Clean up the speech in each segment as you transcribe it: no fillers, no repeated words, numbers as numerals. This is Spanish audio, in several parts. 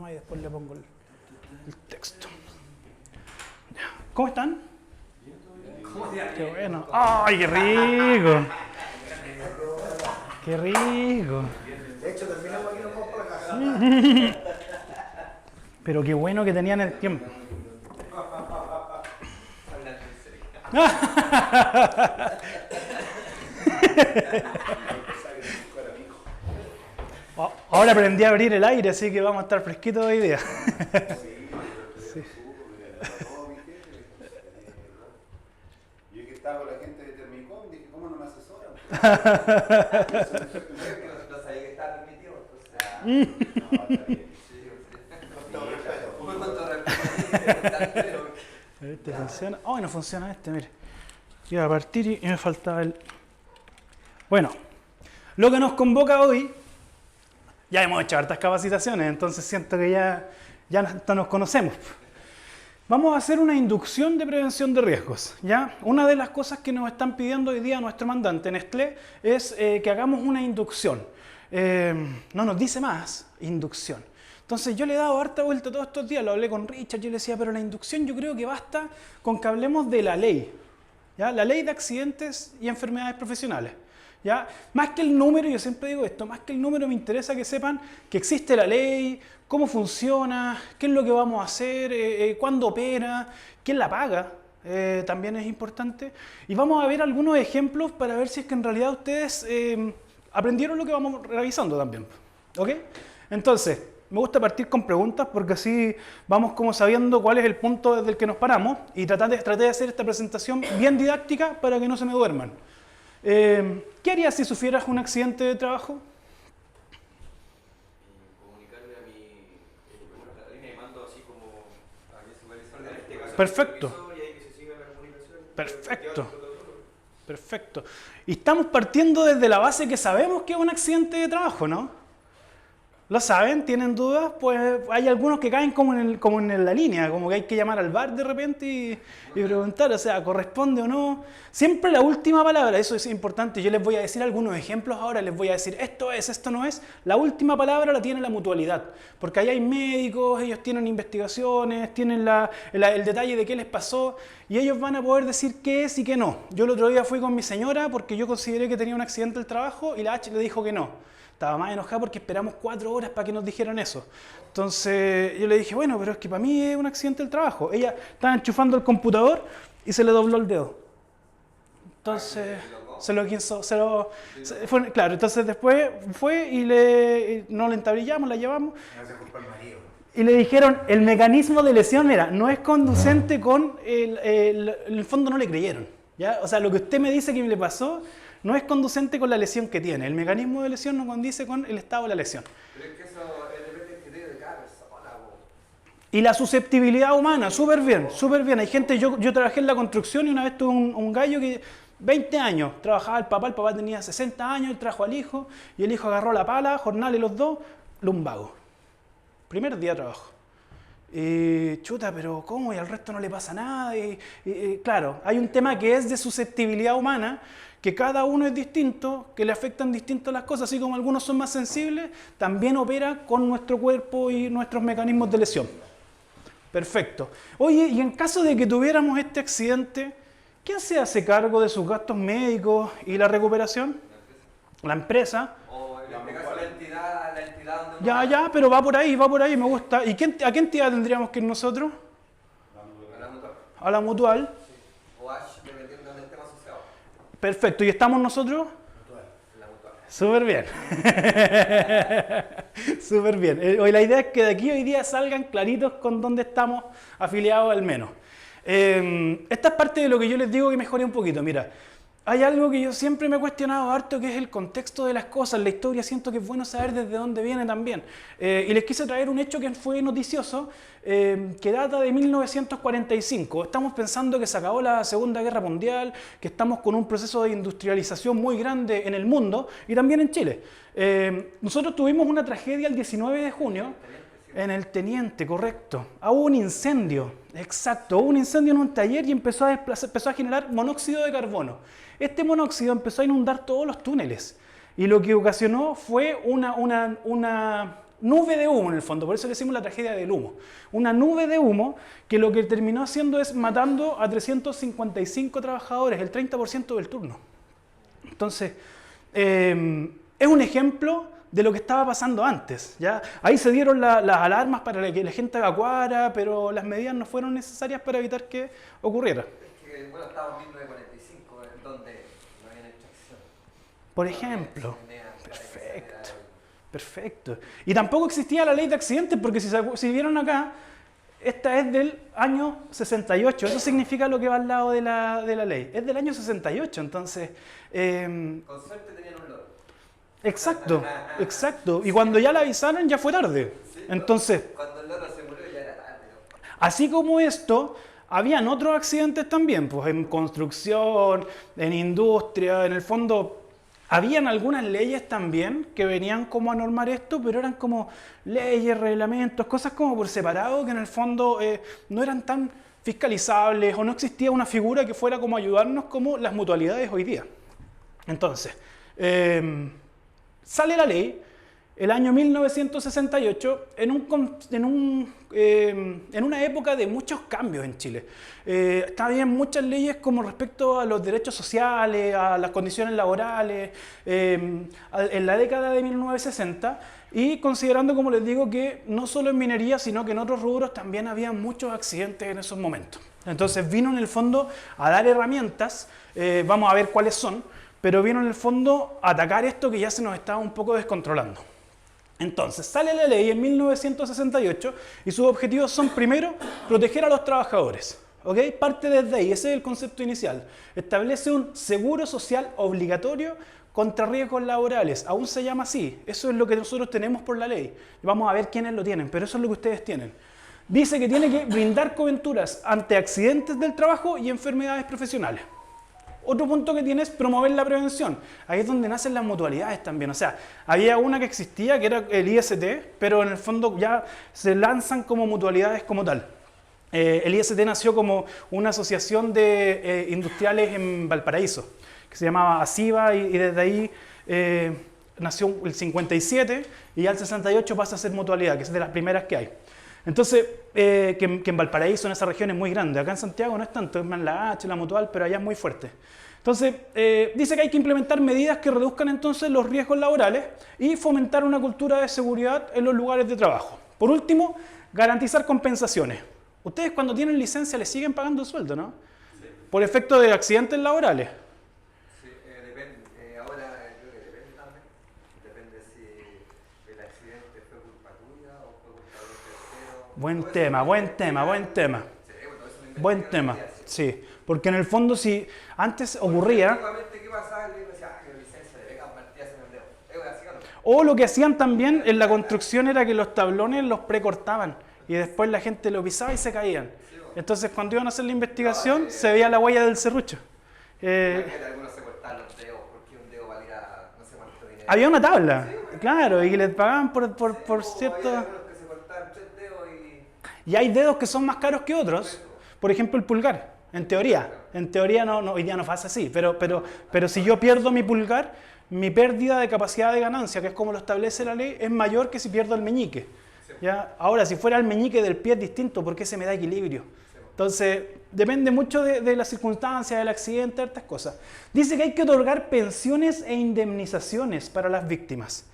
nomás y después le pongo el texto. Ya. ¿Cómo están? Qué bueno. ¡Ay, qué rico! ¡Qué rico! De hecho, terminamos aquí, nos vamos para la casa. Pero qué bueno que tenían el tiempo. Ahora aprendí a abrir el aire, así que vamos a estar fresquitos hoy día. Sí. Yo que estaba con la gente de Termicom, dije, ¿cómo no me asesoran? No sabía que estaba permitido. No, está bien. Con todo respeto. Con todo respeto. Este funciona. ¡Oh, no funciona este! Mire. Iba a partir y me faltaba el... Bueno, lo que nos convoca hoy... Ya hemos hecho hartas capacitaciones, entonces siento que ya hasta nos conocemos. Vamos a hacer una inducción de prevención de riesgos, ¿ya? Una de las cosas que nos están pidiendo hoy día nuestro mandante Nestlé es que hagamos una inducción. No nos dice más, inducción. Entonces yo le he dado harta vuelta todos estos días, lo hablé con Richard, yo le decía, pero la inducción yo creo que basta con que hablemos de la ley, ¿ya? La ley de accidentes y enfermedades profesionales. ¿Ya? Más que el número, yo siempre digo esto, más que el número me interesa que sepan que existe la ley, cómo funciona, qué es lo que vamos a hacer, cuándo opera, quién la paga, también es importante. Y vamos a ver algunos ejemplos para ver si es que en realidad ustedes aprendieron lo que vamos revisando también. ¿Ok? Entonces, me gusta partir con preguntas porque así vamos como sabiendo cuál es el punto desde el que nos paramos y traté de hacer esta presentación bien didáctica para que no se me duerman. ¿Qué harías si sufrieras un accidente de trabajo? Comunicarle a la línea de mando así como a mi supervisor de este caso. Perfecto. Y ahí que se siga la comunicación. Perfecto. Perfecto. Y estamos partiendo desde la base que sabemos que es un accidente de trabajo, ¿no? ¿Lo saben? ¿Tienen dudas? Pues hay algunos que caen como en la línea, como que hay que llamar al bar de repente y preguntar, o sea, ¿corresponde o no? Siempre la última palabra, eso es importante. Yo les voy a decir algunos ejemplos ahora, les voy a decir esto es, esto no es. La última palabra la tiene la mutualidad, porque ahí hay médicos, ellos tienen investigaciones, tienen el detalle de qué les pasó y ellos van a poder decir qué es y qué no. Yo el otro día fui con mi señora porque yo consideré que tenía un accidente del trabajo y la H le dijo que no. Estaba más enojada porque esperamos 4 horas para que nos dijeran eso. Entonces yo le dije, bueno, pero es que para mí es un accidente del trabajo. Ella estaba enchufando el computador y se le dobló el dedo. Entonces claro, entonces después fue y no le entablillamos, la llevamos. Y le dijeron, el mecanismo de lesión no es conducente con, en el fondo no le creyeron. ¿Ya? O sea, lo que usted me dice que me le pasó, no es conducente con la lesión que tiene. El mecanismo de lesión no condice con el estado de la lesión. Pero es que eso depende del criterio de cada persona. Y la susceptibilidad humana, súper bien, súper bien. Hay gente, yo trabajé en la construcción y una vez tuve un gallo que 20 años, trabajaba el papá tenía 60 años, él trajo al hijo y el hijo agarró la pala, jornales los dos, lumbago. Primer día de trabajo. Y chuta, pero ¿cómo? Y al resto no le pasa nada. Claro, hay un tema que es de susceptibilidad humana, que cada uno es distinto, que le afectan distinto las cosas, así como algunos son más sensibles, también opera con nuestro cuerpo y nuestros mecanismos de lesión. Perfecto. Oye, y en caso de que tuviéramos este accidente, ¿quién se hace cargo de sus gastos médicos y la recuperación? La empresa. O en este caso la entidad donde uno Ya, pero va por ahí, me gusta. ¿Y a qué entidad tendríamos que ir nosotros? a la mutua. A la mutual. Sí. O H, dependiendo de donde estemos asociados. Perfecto. ¿Y estamos nosotros? La mutua. Súper bien. Súper bien. Hoy la idea es que de aquí hoy día salgan claritos con dónde estamos afiliados al menos. Esta es parte de lo que yo les digo que mejoré un poquito. Mira, hay algo que yo siempre me he cuestionado harto, que es el contexto de las cosas, la historia. Siento que es bueno saber desde dónde viene también. Y les quise traer un hecho que fue noticioso, que data de 1945. Estamos pensando que se acabó la Segunda Guerra Mundial, que estamos con un proceso de industrialización muy grande en el mundo y también en Chile. Nosotros tuvimos una tragedia el 19 de junio. En el Teniente, correcto. Hubo un incendio, exacto. Hubo un incendio en un taller y empezó a generar monóxido de carbono. Este monóxido empezó a inundar todos los túneles y lo que ocasionó fue nube de humo en el fondo, por eso le decimos la tragedia del humo. Una nube de humo que lo que terminó haciendo es matando a 355 trabajadores, el 30% del turno. Entonces, es un ejemplo de lo que estaba pasando antes, ¿ya? Ahí se dieron las alarmas para que la gente evacuara, pero las medidas no fueron necesarias para evitar que ocurriera. Es que, bueno, estábamos en 1945, en donde no había extracción. Por ejemplo. Perfecto. Perfecto. Y tampoco existía la ley de accidentes, porque si vieron acá, esta es del año 68. Eso significa lo que va al lado de la ley. Es del año 68, entonces... Con suerte tenían un loro. Exacto, exacto. Y cuando ya la avisaron, ya fue tarde. Sí, entonces... Cuando el loro se murió ya era tarde, ¿no? Así como esto, habían otros accidentes también, pues en construcción, en industria, en el fondo... Habían algunas leyes también que venían como a normar esto, pero eran como leyes, reglamentos, cosas como por separado que en el fondo no eran tan fiscalizables o no existía una figura que fuera como ayudarnos como las mutualidades hoy día. Entonces, sale la ley el año 1968 en una época de muchos cambios en Chile. Había muchas leyes como respecto a los derechos sociales, a las condiciones laborales, en la década de 1960, y considerando, como les digo, que no solo en minería, sino que en otros rubros también había muchos accidentes en esos momentos. Entonces vino en el fondo a dar herramientas, vamos a ver cuáles son, pero vino en el fondo a atacar esto que ya se nos estaba un poco descontrolando. Entonces, sale la ley en 1968 y sus objetivos son, primero, proteger a los trabajadores. ¿Ok? Parte desde ahí, ese es el concepto inicial. Establece un seguro social obligatorio contra riesgos laborales. Aún se llama así. Eso es lo que nosotros tenemos por la ley. Vamos a ver quiénes lo tienen, pero eso es lo que ustedes tienen. Dice que tiene que brindar coberturas ante accidentes del trabajo y enfermedades profesionales. Otro punto que tiene es promover la prevención. Ahí es donde nacen las mutualidades también. O sea, había una que existía, que era el IST, pero en el fondo ya se lanzan como mutualidades como tal. El IST nació como una asociación de industriales en Valparaíso, que se llamaba ASIVA, y desde ahí nació el 57, y ya el 68 pasa a ser mutualidad, que es de las primeras que hay. Entonces, que en Valparaíso, en esa región, es muy grande. Acá en Santiago no es tanto, es más la H, la Mutual, pero allá es muy fuerte. Entonces, dice que hay que implementar medidas que reduzcan entonces los riesgos laborales y fomentar una cultura de seguridad en los lugares de trabajo. Por último, garantizar compensaciones. Ustedes cuando tienen licencia les siguen pagando el sueldo, ¿no? Sí. Por efecto de accidentes laborales. Sí, depende. Ahora creo que depende también. Depende si el accidente fue culpa tuya o fue culpa de un tercero. Buen Todo tema, eso buen tema, buen tema. Sí, bueno, eso lo Buen investigué tema, hoy día, sí. Porque en el fondo si antes ocurría... Antiguamente, ¿qué pasaba? Le decía, que la licencia de beca partía en el dedo. ¿Así o no? O lo que hacían también en la construcción era que los tablones los precortaban y después la gente lo pisaba y se caían. Entonces cuando iban a hacer la investigación se veía la huella del serrucho. Algunos se cortaban los dedos porque un dedo valía no sé cuánto dinero. Había una tabla, claro, y les pagaban por Sí, cierto... había algunos que se cortaban 3 dedos y... Y hay dedos que son más caros que otros. Por ejemplo, el pulgar. En teoría no, hoy día no pasa así, pero si yo pierdo mi pulgar, mi pérdida de capacidad de ganancia, que es como lo establece la ley, es mayor que si pierdo el meñique. ¿Ya? Ahora, si fuera el meñique del pie es distinto porque se me da equilibrio. Entonces, depende mucho de las circunstancias, del accidente, de estas cosas. Dice que hay que otorgar pensiones e indemnizaciones para las víctimas.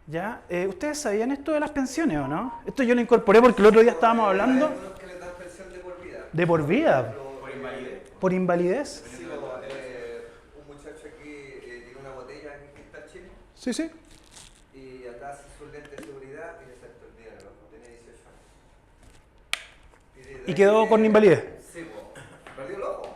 ¿Ya? ¿Ustedes sabían esto de las pensiones o no? Esto yo lo incorporé porque el otro día estábamos hablando... Hay algunos que les dan pensión de por vida. ¿De por vida? Por invalidez. ¿Por invalidez? Sí, un muchacho aquí tiene una botella en Cristal Chile Sí, sí. y andaba sin sus lentes de seguridad y le saltó el dedo en el ojo. Tenía 18 años. ¿Y quedó con invalidez? Sí, perdió el ojo.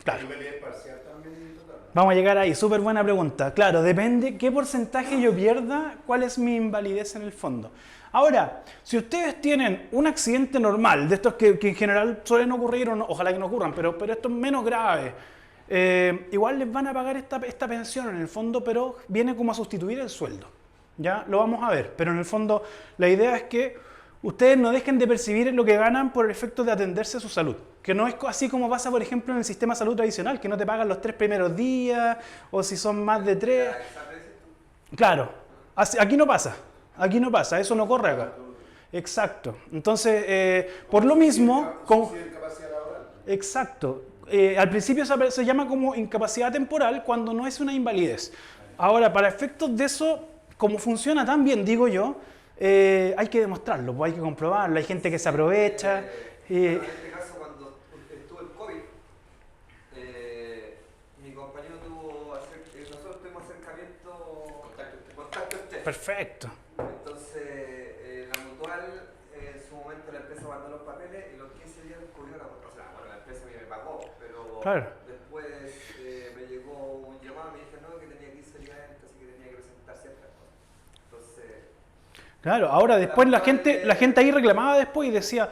Claro. Invalidez parcial también total. Vamos a llegar ahí, súper buena pregunta. Claro, depende qué porcentaje yo pierda, cuál es mi invalidez en el fondo. Ahora, si ustedes tienen un accidente normal, de estos que en general suelen ocurrir, o no, ojalá que no ocurran, pero esto es menos grave, igual les van a pagar esta pensión en el fondo, pero viene como a sustituir el sueldo. Ya lo vamos a ver, pero en el fondo la idea es que ustedes no dejen de percibir lo que ganan por el efecto de atenderse a su salud. Que no es así como pasa, por ejemplo, en el sistema de salud tradicional, que no te pagan los 3 primeros días, o si son más de 3. Claro, aquí no pasa. Aquí no pasa, eso no corre acá. Exacto. Entonces, por lo mismo... Incapacidad laboral. Exacto. Al principio se llama como incapacidad temporal cuando no es una invalidez. Ahora, para efectos de eso, como funciona tan bien, digo yo, hay que demostrarlo, pues hay que comprobarlo. Hay gente que se aprovecha. En este caso, cuando estuvo el COVID, mi compañero nosotros tuvimos acercamiento, contacto estrecho. Perfecto. Entonces, la mutual, en su momento la empresa mandó los papeles y los 15 días cubrió la mutual. O sea, bueno, la empresa me pagó, pero Claro. después me llegó un llamado y me dije no, que tenía 15 días antes, así que tenía que presentar ciertas cosas. Entonces... Claro, ahora después la gente ahí reclamaba después y decía,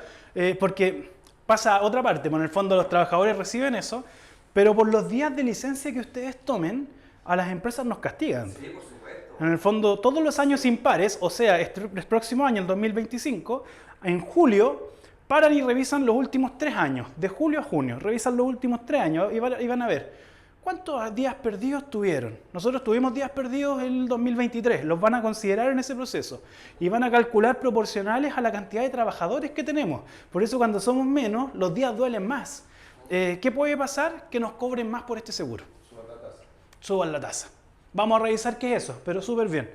porque pasa a otra parte, por el fondo los trabajadores reciben eso, pero por los días de licencia que ustedes tomen, a las empresas nos castigan. Sí, por supuesto. En el fondo, todos los años impares, o sea, el próximo año, el 2025, en julio, paran y revisan los últimos 3 años, de julio a junio, revisan los últimos 3 años y van a ver cuántos días perdidos tuvieron. Nosotros tuvimos días perdidos en el 2023, los van a considerar en ese proceso y van a calcular proporcionales a la cantidad de trabajadores que tenemos. Por eso cuando somos menos, los días duelen más. ¿Qué puede pasar? Que nos cobren más por este seguro. Suban la tasa. Vamos a revisar qué es eso, pero súper bien.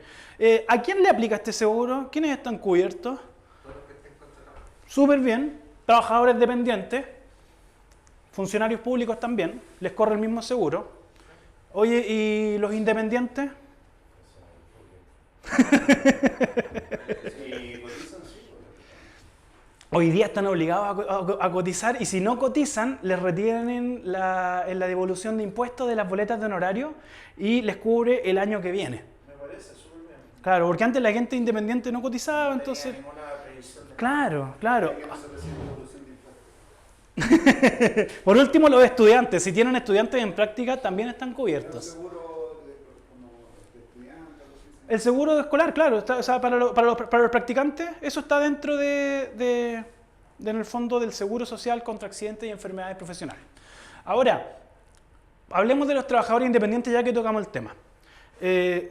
¿A quién le aplica este seguro? ¿Quiénes están cubiertos? Todos los que estén contratados. Súper bien. Trabajadores dependientes, funcionarios públicos también, les corre el mismo seguro. Oye, ¿y los independientes? Hoy día están obligados a cotizar y si no cotizan, les retienen en la devolución de impuestos de las boletas de honorario y les cubre el año que viene. Me parece súper bien. Claro, porque antes la gente independiente no cotizaba, entonces... Claro, claro. Que no se recibe devolución de impuestos. Por último, los estudiantes, si tienen estudiantes en práctica, también están cubiertos. Seguro como de estudiante, algo así. El seguro escolar, claro, o sea, para los practicantes, eso está dentro en el fondo del seguro social contra accidentes y enfermedades profesionales. Ahora, hablemos de los trabajadores independientes ya que tocamos el tema.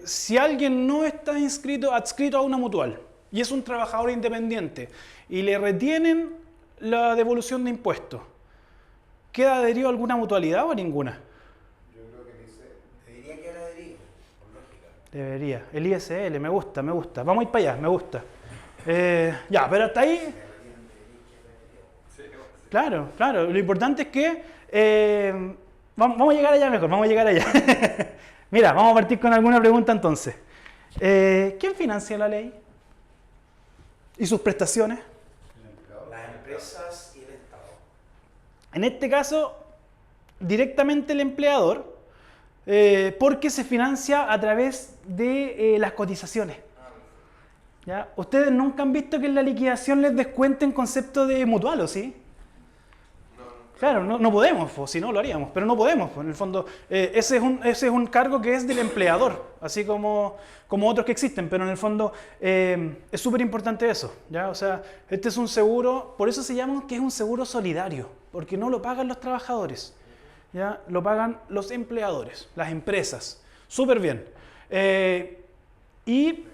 Si alguien no está adscrito a una mutual y es un trabajador independiente y le retienen la devolución de impuestos, ¿queda adherido a alguna mutualidad o a ninguna? Yo creo que dice. Debería quedar adherido, por lógica. Debería. El ISL, me gusta. Vamos a ir para allá, me gusta. Ya, pero hasta ahí... Claro, claro. Lo importante es que... vamos a llegar allá mejor, vamos a llegar allá. Mira, vamos a partir con alguna pregunta entonces. ¿Quién financia la ley? ¿Y sus prestaciones? Las empresas y el Estado. En este caso, directamente el empleador, porque se financia a través de las cotizaciones. ¿Ya? Ustedes nunca han visto que en la liquidación les descuenten concepto de mutual, ¿o sí? Claro, no podemos, pues, si no lo haríamos, pero no podemos. Pues, en el fondo, ese es un cargo que es del empleador, así como otros que existen, pero en el fondo es súper importante eso. ¿Ya? O sea, este es un seguro, por eso se llama que es un seguro solidario, porque no lo pagan los trabajadores, ¿ya? Lo pagan los empleadores, las empresas. Súper bien. ¿Y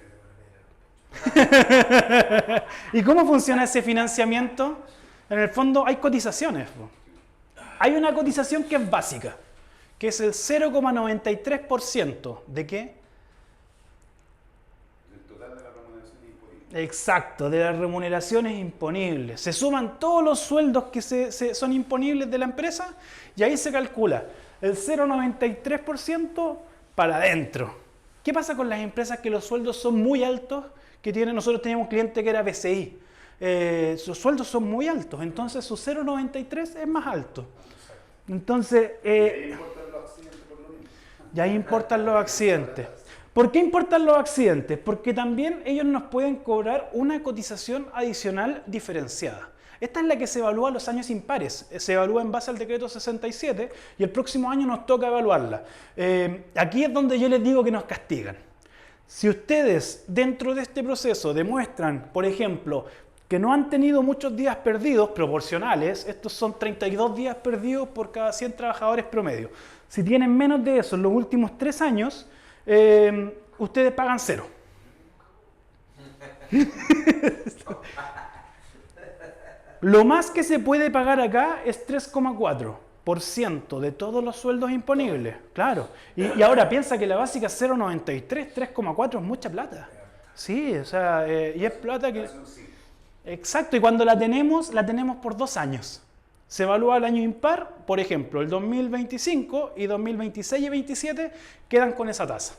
cómo funciona ese financiamiento? En el fondo hay cotizaciones. Pues. Hay una cotización que es básica, que es el 0,93%. ¿De qué? Del total de la remuneración imponible. Exacto, de las remuneraciones imponibles. Se suman todos los sueldos que son imponibles de la empresa y ahí se calcula el 0,93% para adentro. ¿Qué pasa con las empresas que los sueldos son muy altos? Nosotros teníamos un cliente que era BCI. Sus sueldos son muy altos, entonces su 0,93 es más alto. Entonces, Ahí importan los accidentes por lo mismo. y ahí importan los accidentes. ¿Por qué importan los accidentes? Porque también ellos nos pueden cobrar una cotización adicional diferenciada. Esta es la que se evalúa los años impares. Se evalúa en base al decreto 67 y el próximo año nos toca evaluarla. Aquí es donde yo les digo que nos castigan. Si ustedes dentro de este proceso demuestran, por ejemplo, que no han tenido muchos días perdidos proporcionales, estos son 32 días perdidos por cada 100 trabajadores promedio. Si tienen menos de eso en los últimos 3 años, ustedes pagan 0. Lo más que se puede pagar acá es 3,4% de todos los sueldos imponibles. Claro. Y ahora piensa que la básica es 0,93, 3,4 es mucha plata. Sí, o sea, y es plata que... Exacto, y cuando la tenemos por 2 años. Se evalúa el año impar, por ejemplo, el 2025 y 2026 y 2027 quedan con esa tasa.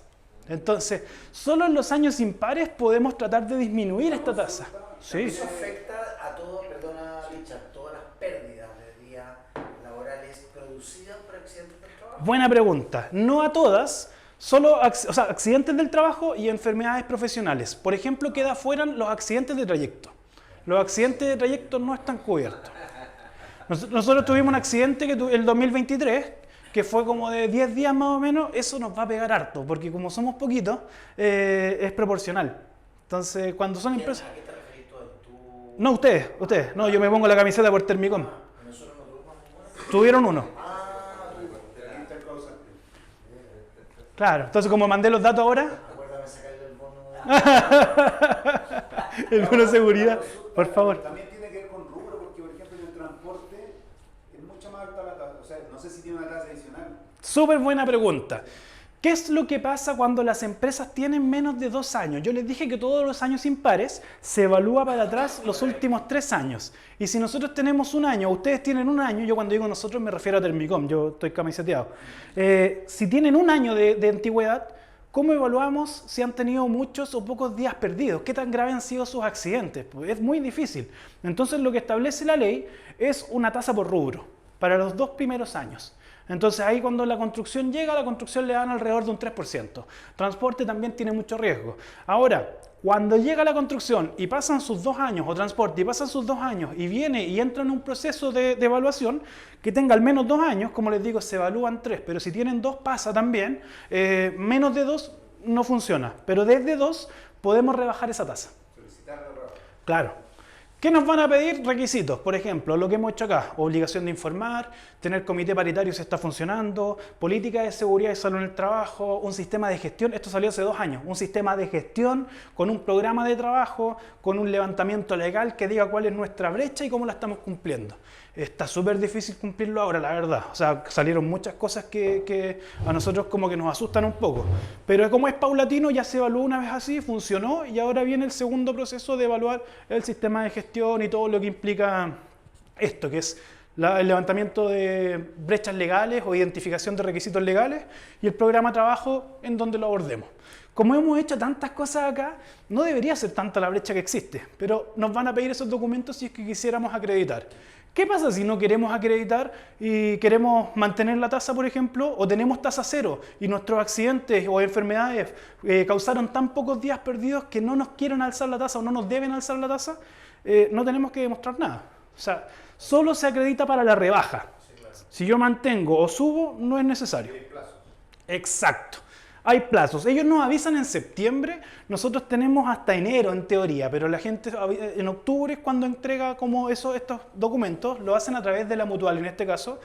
Entonces, solo en los años impares podemos tratar de disminuir esta tasa. Sí. Eso afecta a todo, perdona Richard, todas las pérdidas de días laborales producidas por accidentes del trabajo. Buena pregunta. No a todas, solo accidentes del trabajo y enfermedades profesionales. Por ejemplo, queda fuera los accidentes de trayecto. Los accidentes de trayecto no están cubiertos. Nosotros tuvimos un accidente el 2023, que fue como de 10 días más o menos. Eso nos va a pegar harto, porque como somos poquitos, es proporcional. Entonces, cuando son empresas... ¿A qué te referís tú? No, ustedes. No, yo me pongo la camiseta por Termicom. ¿Nosotros no tuvimos ninguna? Tuvieron uno. Claro, entonces como mandé los datos ahora... Acuérdame sacarle el bono. El bono de seguridad, por favor. También tiene que ver con rubro, porque por ejemplo en el transporte es mucho más alta la tasa. O sea, no sé si tiene una tasa adicional. Súper buena pregunta. ¿Qué es lo que pasa cuando las empresas tienen menos de 2 años? Yo les dije que todos los años impares se evalúa para atrás los últimos 3 años. Y si nosotros tenemos 1 año, ustedes tienen 1 año, yo cuando digo nosotros me refiero a Termicom, yo estoy camiseteado. Si tienen 1 año de antigüedad, ¿cómo evaluamos si han tenido muchos o pocos días perdidos? ¿Qué tan graves han sido sus accidentes? Pues es muy difícil. Entonces lo que establece la ley es una tasa por rubro para los 2 primeros años. Entonces ahí cuando la construcción llega, a la construcción le dan alrededor de un 3%. Transporte también tiene mucho riesgo. Ahora, cuando llega la construcción y pasan sus 2 años, o transporte y pasan sus 2 años y viene y entra en un proceso de evaluación, que tenga al menos 2 años, como les digo, se evalúan 3, pero si tienen 2 pasa también, menos de 2 no funciona, pero desde 2 podemos rebajar esa tasa. Solicitar la rebaja. Claro. ¿Qué nos van a pedir? Requisitos, por ejemplo, lo que hemos hecho acá, obligación de informar, tener comité paritario si está funcionando, política de seguridad y salud en el trabajo, un sistema de gestión, esto salió hace 2 años, un sistema de gestión con un programa de trabajo, con un levantamiento legal que diga cuál es nuestra brecha y cómo la estamos cumpliendo. Está súper difícil cumplirlo ahora, la verdad. O sea, salieron muchas cosas que a nosotros como que nos asustan un poco. Pero como es paulatino, ya se evaluó una vez así, funcionó, y ahora viene el segundo proceso de evaluar el sistema de gestión y todo lo que implica esto, que es el levantamiento de brechas legales o identificación de requisitos legales y el programa de trabajo en donde lo abordemos. Como hemos hecho tantas cosas acá, no debería ser tanta la brecha que existe, pero nos van a pedir esos documentos si es que quisiéramos acreditar. ¿Qué pasa si no queremos acreditar y queremos mantener la tasa, por ejemplo, o tenemos tasa cero y nuestros accidentes o enfermedades causaron tan pocos días perdidos que no nos quieren alzar la tasa o no nos deben alzar la tasa? No tenemos que demostrar nada. O sea, solo se acredita para la rebaja. Si yo mantengo o subo, no es necesario. Exacto. Hay plazos. Ellos nos avisan en septiembre, nosotros tenemos hasta enero en teoría, pero la gente en octubre es cuando entrega como estos documentos, lo hacen a través de la mutual en este caso.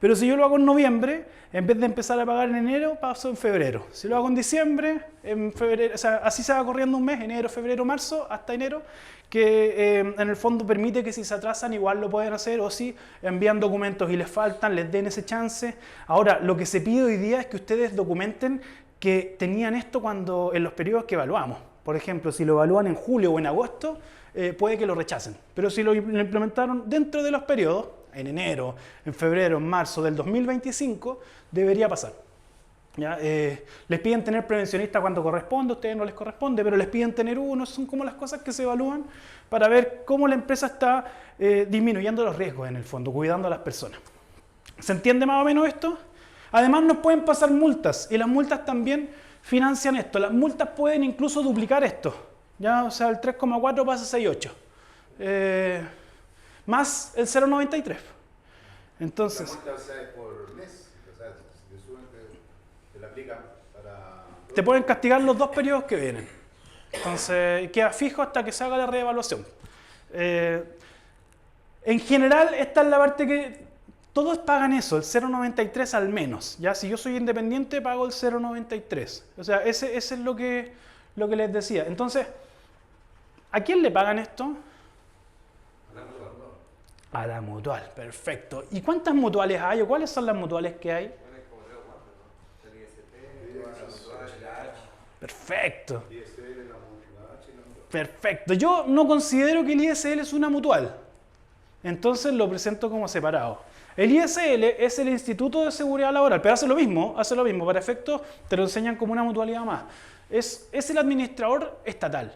Pero si yo lo hago en noviembre, en vez de empezar a pagar en enero, paso en febrero. Si lo hago en diciembre, en febrero, o sea, así se va corriendo un mes, enero, febrero, marzo, hasta enero, que en el fondo permite que si se atrasan igual lo pueden hacer, o si envían documentos y les faltan, les den ese chance. Ahora, lo que se pide hoy día es que ustedes documenten que tenían esto en los periodos que evaluamos. Por ejemplo, si lo evalúan en julio o en agosto, puede que lo rechacen. Pero si lo implementaron dentro de los periodos, en enero, en febrero, en marzo del 2025, debería pasar. ¿Ya? Les piden tener prevencionista cuando corresponde, a ustedes no les corresponde, pero les piden tener uno, son como las cosas que se evalúan para ver cómo la empresa está disminuyendo los riesgos en el fondo, cuidando a las personas. ¿Se entiende más o menos esto? Además nos pueden pasar multas y las multas también financian esto. Las multas pueden incluso duplicar esto. ¿Ya? O sea, el 3,4 pasa a 6,8. Más el 0,93. Entonces... La multa es por mes, o sea, si te suben, te la aplican para... Te pueden castigar los 2 periodos que vienen. Entonces queda fijo hasta que se haga la reevaluación. En general, esta es la parte que... Todos pagan eso, el 0,93 al menos. ¿Ya? Si yo soy independiente, pago el 0,93. O sea, ese es lo que les decía. Entonces, ¿A quién le pagan esto? La mutual. A la mutual, perfecto. ¿Y cuántas mutuales hay o cuáles son las mutuales que hay? Bueno, es como 3 o 4, ¿no? El IST, la mutual, la H. Perfecto, ISL, la H y la mutual. perfecto. Yo no considero que el ISL es una mutual, entonces lo presento como separado. El ISL es el Instituto de Seguridad Laboral, pero hace lo mismo, para efectos te lo enseñan como una mutualidad más. Es el administrador estatal.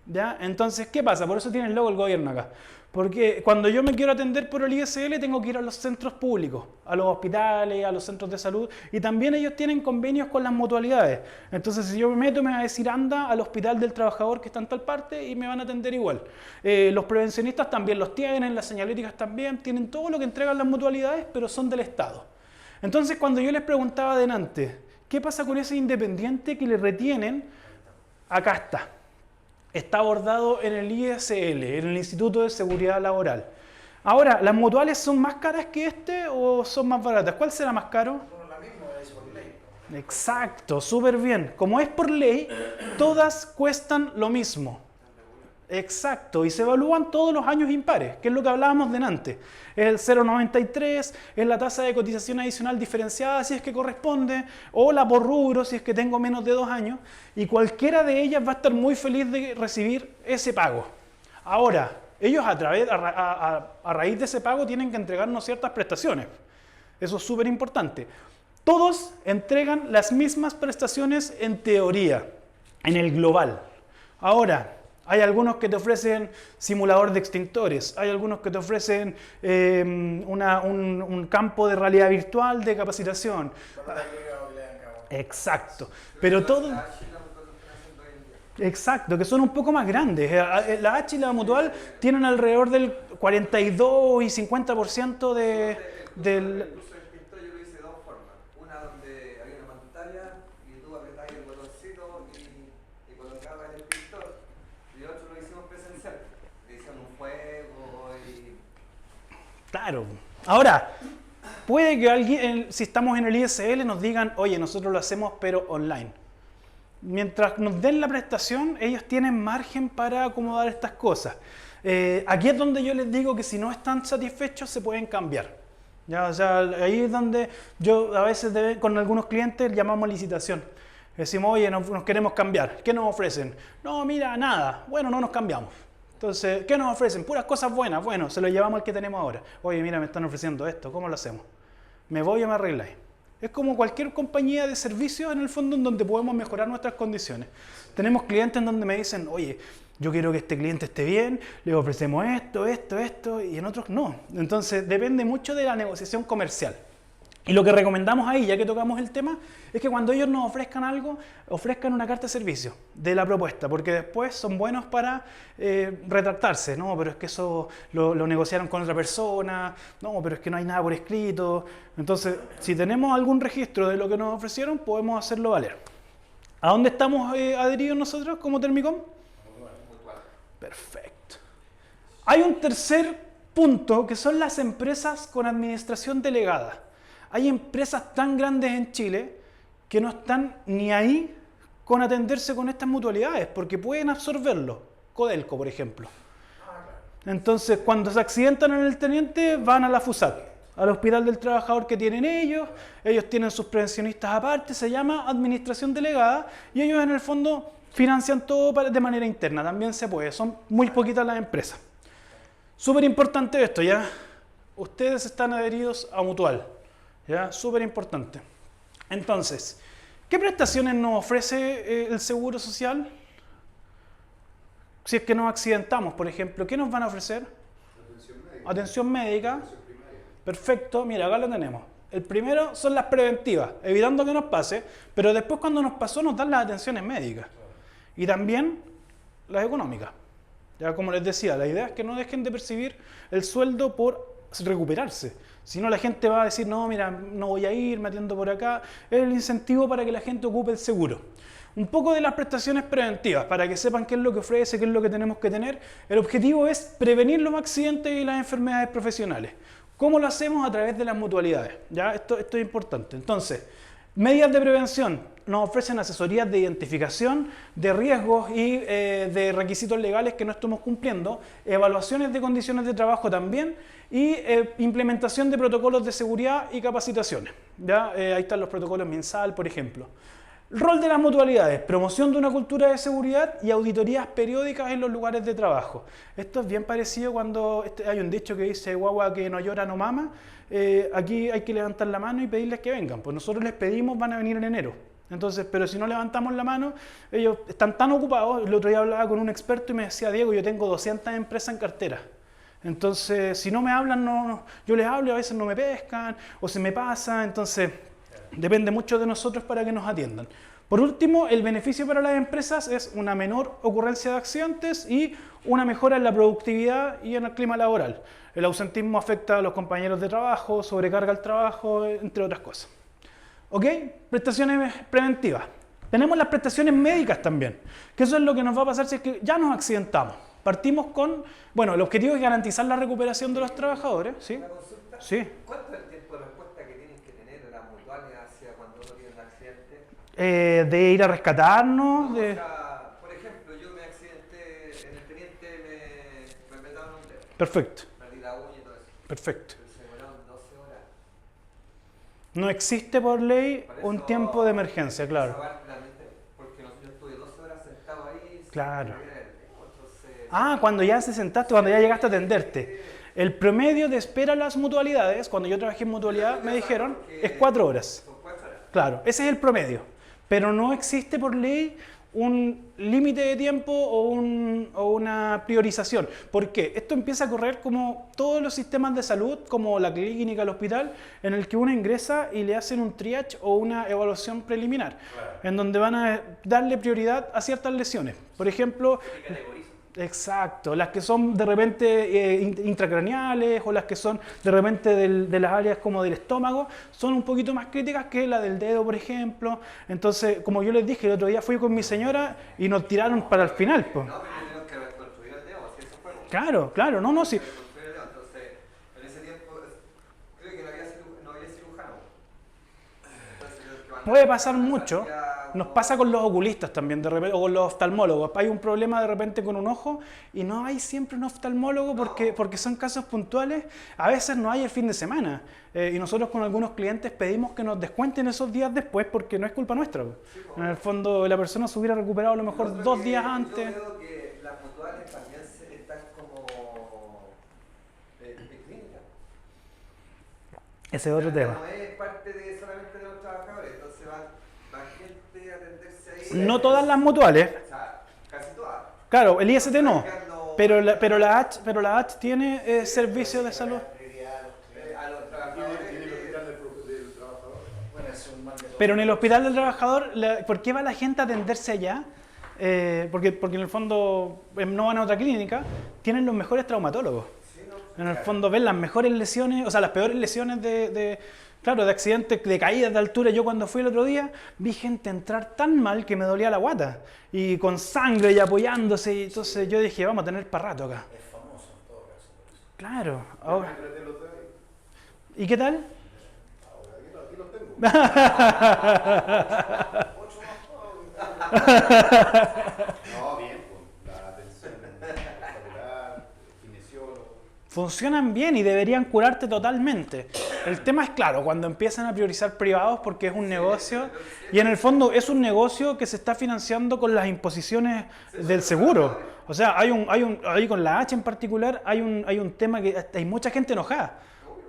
¿Ya? Entonces, ¿qué pasa? Por eso tiene el logo del gobierno acá. Porque cuando yo me quiero atender por el ISL, tengo que ir a los centros públicos, a los hospitales, a los centros de salud, y también ellos tienen convenios con las mutualidades. Entonces, si yo me meto, me va a decir, anda al hospital del trabajador que está en tal parte y me van a atender igual. Los prevencionistas también los tienen, las señaléticas también, tienen todo lo que entregan las mutualidades, pero son del Estado. Entonces, cuando yo les preguntaba adelante, ¿qué pasa con ese independiente que le retienen? Acá está. Está abordado en el ISL, en el Instituto de Seguridad Laboral. Ahora, ¿las mutuales son más caras que este o son más baratas? ¿Cuál será más caro? Bueno, la misma es por ley. Exacto, súper bien. Como es por ley, todas cuestan lo mismo. Exacto, y se evalúan todos los años impares, que es lo que hablábamos delante. Es el 0,93, es la tasa de cotización adicional diferenciada si es que corresponde, o la por rubro si es que tengo menos de 2 años, y cualquiera de ellas va a estar muy feliz de recibir ese pago. Ahora, ellos a raíz de ese pago tienen que entregarnos ciertas prestaciones. Eso es súper importante. Todos entregan las mismas prestaciones en teoría, en el global. Ahora, hay algunos que te ofrecen simulador de extintores, hay algunos que te ofrecen un campo de realidad virtual de capacitación. Exacto, pero todo... La H y la mutual lo están haciendo hoy en día. Exacto, que son un poco más grandes. La H y la mutual tienen alrededor del 42 y 50% del... El curso del pintor yo lo hice de 2 formas. Una donde había una pantalla y tú apretabas el botoncito y colocabas el pintor. Y otro lo hicimos presencial. Le hicimos un juego y... Claro. Ahora, puede que alguien, si estamos en el ISL, nos digan, oye, nosotros lo hacemos pero online. Mientras nos den la prestación, ellos tienen margen para acomodar estas cosas. Aquí es donde yo les digo que si no están satisfechos, se pueden cambiar. ¿Ya? O sea, ahí es donde yo a veces con algunos clientes llamamos licitación. Decimos, oye, nos queremos cambiar. ¿Qué nos ofrecen? No, mira, nada. Bueno, no nos cambiamos. Entonces, ¿qué nos ofrecen? Puras cosas buenas. Bueno, se lo llevamos al que tenemos ahora. Oye, mira, me están ofreciendo esto. ¿Cómo lo hacemos? ¿Me voy o me arregláis? Es como cualquier compañía de servicios en el fondo en donde podemos mejorar nuestras condiciones. Tenemos clientes en donde me dicen, oye, yo quiero que este cliente esté bien, le ofrecemos esto, y en otros no. Entonces, depende mucho de la negociación comercial. Y lo que recomendamos ahí, ya que tocamos el tema, es que cuando ellos nos ofrezcan algo, ofrezcan una carta de servicio de la propuesta, porque después son buenos para retractarse. No, pero es que eso lo negociaron con otra persona, no, pero es que no hay nada por escrito. Entonces, si tenemos algún registro de lo que nos ofrecieron, podemos hacerlo valer. ¿A dónde estamos adheridos nosotros como Termicom? Mutual. Perfecto. Hay un tercer punto que son las empresas con administración delegada. Hay empresas tan grandes en Chile que no están ni ahí con atenderse con estas mutualidades porque pueden absorberlo. Codelco, por ejemplo. Entonces, cuando se accidentan en el teniente, van a la FUSAT, al hospital del trabajador que tienen ellos tienen sus prevencionistas aparte, se llama administración delegada y ellos en el fondo financian todo de manera interna, también se puede, son muy poquitas las empresas. Súper importante esto, ¿ya? Ustedes están adheridos a Mutual. ¿Ya? Súper importante. Entonces, ¿qué prestaciones nos ofrece el Seguro Social? Si es que nos accidentamos, por ejemplo, ¿qué nos van a ofrecer? Atención médica. Perfecto, mira, acá lo tenemos. El primero son las preventivas, evitando que nos pase, pero después cuando nos pasó nos dan las atenciones médicas. Y también las económicas. Ya como les decía, la idea es que no dejen de percibir el sueldo por recuperarse. Si no, la gente va a decir, no, mira, no voy a ir, me atiendo por acá. Es el incentivo para que la gente ocupe el seguro. Un poco de las prestaciones preventivas, para que sepan qué es lo que ofrece, qué es lo que tenemos que tener. El objetivo es prevenir los accidentes y las enfermedades profesionales. ¿Cómo lo hacemos? A través de las mutualidades. ¿Ya? Esto es importante. Entonces, Medidas de prevención. Nos ofrecen asesorías de identificación de riesgos y de requisitos legales que no estamos cumpliendo, evaluaciones de condiciones de trabajo también y implementación de protocolos de seguridad y capacitaciones. ¿Ya? Ahí están los protocolos MinSal, por ejemplo. Rol de las mutualidades, promoción de una cultura de seguridad y auditorías periódicas en los lugares de trabajo. Esto es bien parecido cuando hay un dicho que dice guagua que no llora no mama. Aquí hay que levantar la mano y pedirles que vengan. Pues nosotros les pedimos, van a venir en enero. Entonces, pero si no levantamos la mano, ellos están tan ocupados. El otro día hablaba con un experto y me decía, Diego, yo tengo 200 empresas en cartera. Entonces, si no me hablan, yo les hablo y a veces no me pescan o se me pasa. Entonces, depende mucho de nosotros para que nos atiendan. Por último, el beneficio para las empresas es una menor ocurrencia de accidentes y una mejora en la productividad y en el clima laboral. El ausentismo afecta a los compañeros de trabajo, sobrecarga el trabajo, entre otras cosas. ¿Ok? Prestaciones preventivas. Tenemos las prestaciones médicas también, que eso es lo que nos va a pasar si es que ya nos accidentamos. Partimos con, bueno, el objetivo es garantizar la recuperación de los trabajadores, ¿sí? ¿Una consulta? Sí. ¿Cuánto es el tiempo de respuesta que tienen que tener las mutuales hacia cuando uno tiene un accidente? De ir a rescatarnos, No, de... o sea, por ejemplo, yo me accidenté en el teniente, me apretaron un dedo, Perfecto, perdí la uña y todo eso. perfecto. Pero se demoraron 12 horas. No existe por ley Por un eso, tiempo de emergencia, esa claro. parte realmente, porque yo estuve 12 horas sentado ahí. sin Claro. mover el dedo, entonces, Ah, cuando ya se sentaste, cuando ya llegaste a atenderte. El promedio de espera a las mutualidades, cuando yo trabajé en mutualidad, me dijeron, es 4 horas. son 4 horas. Claro, ese es el promedio. Pero no existe por ley un límite de tiempo o una priorización. ¿Por qué? Esto empieza a correr como todos los sistemas de salud, como la clínica, el hospital, en el que uno ingresa y le hacen un triage o una evaluación preliminar, en donde van a darle prioridad a ciertas lesiones. Por ejemplo, exacto, las que son de repente intracraneales o las que son de repente de las áreas como del estómago, son un poquito más críticas que la del dedo, por ejemplo. Entonces, como yo les dije, el otro día fui con mi señora y nos tiraron para el final. Po. No, pero tenemos que reconstruir el dedo, así eso fue. Claro, no, sí. Reconstruir el dedo, entonces, en ese tiempo, creo que no había cirujano. Entonces, creo que van a- Puede pasar mucho. Nos pasa con los oculistas también, de repente, o con los oftalmólogos. Hay un problema de repente con un ojo y no hay siempre un oftalmólogo porque son casos puntuales. A veces no hay el fin de semana. Y nosotros con algunos clientes pedimos que nos descuenten esos días después porque no es culpa nuestra. En el fondo, la persona se hubiera recuperado a lo mejor 2 días antes. Yo veo que las mutuales también están como clínicas. Ese es otro tema. No es parte solamente de los trabajadores, entonces va gente a atenderse ahí. No todas las mutuales. O sea, casi todas. Claro, el IST no. Pero la H tiene servicios de salud. A los trabajadores. Tiene el hospital del trabajador. Bueno, es un mal de todo. Pero en el hospital del trabajador, ¿por qué va la gente a atenderse allá? Porque en el fondo no van a otra clínica, tienen los mejores traumatólogos. En el fondo ven las mejores lesiones, o sea, las peores lesiones de accidentes, de caídas de altura. Yo cuando fui el otro día vi gente entrar tan mal que me dolía la guata y con sangre y apoyándose. Y entonces yo dije, vamos a tener para rato acá. Es famoso en todo caso por eso. Claro. Ahora. Contraté los dos ahí. ¿Y qué tal? Ahora aquí los tengo. 8 más. No, bien, pues, la atención celular, kinesiólogo. Funcionan bien y deberían curarte totalmente. El tema es claro, cuando empiezan a priorizar privados porque es un negocio y en el fondo es un negocio que se está financiando con las imposiciones del seguro. O sea, ahí con la H en particular hay un tema que hay mucha gente enojada.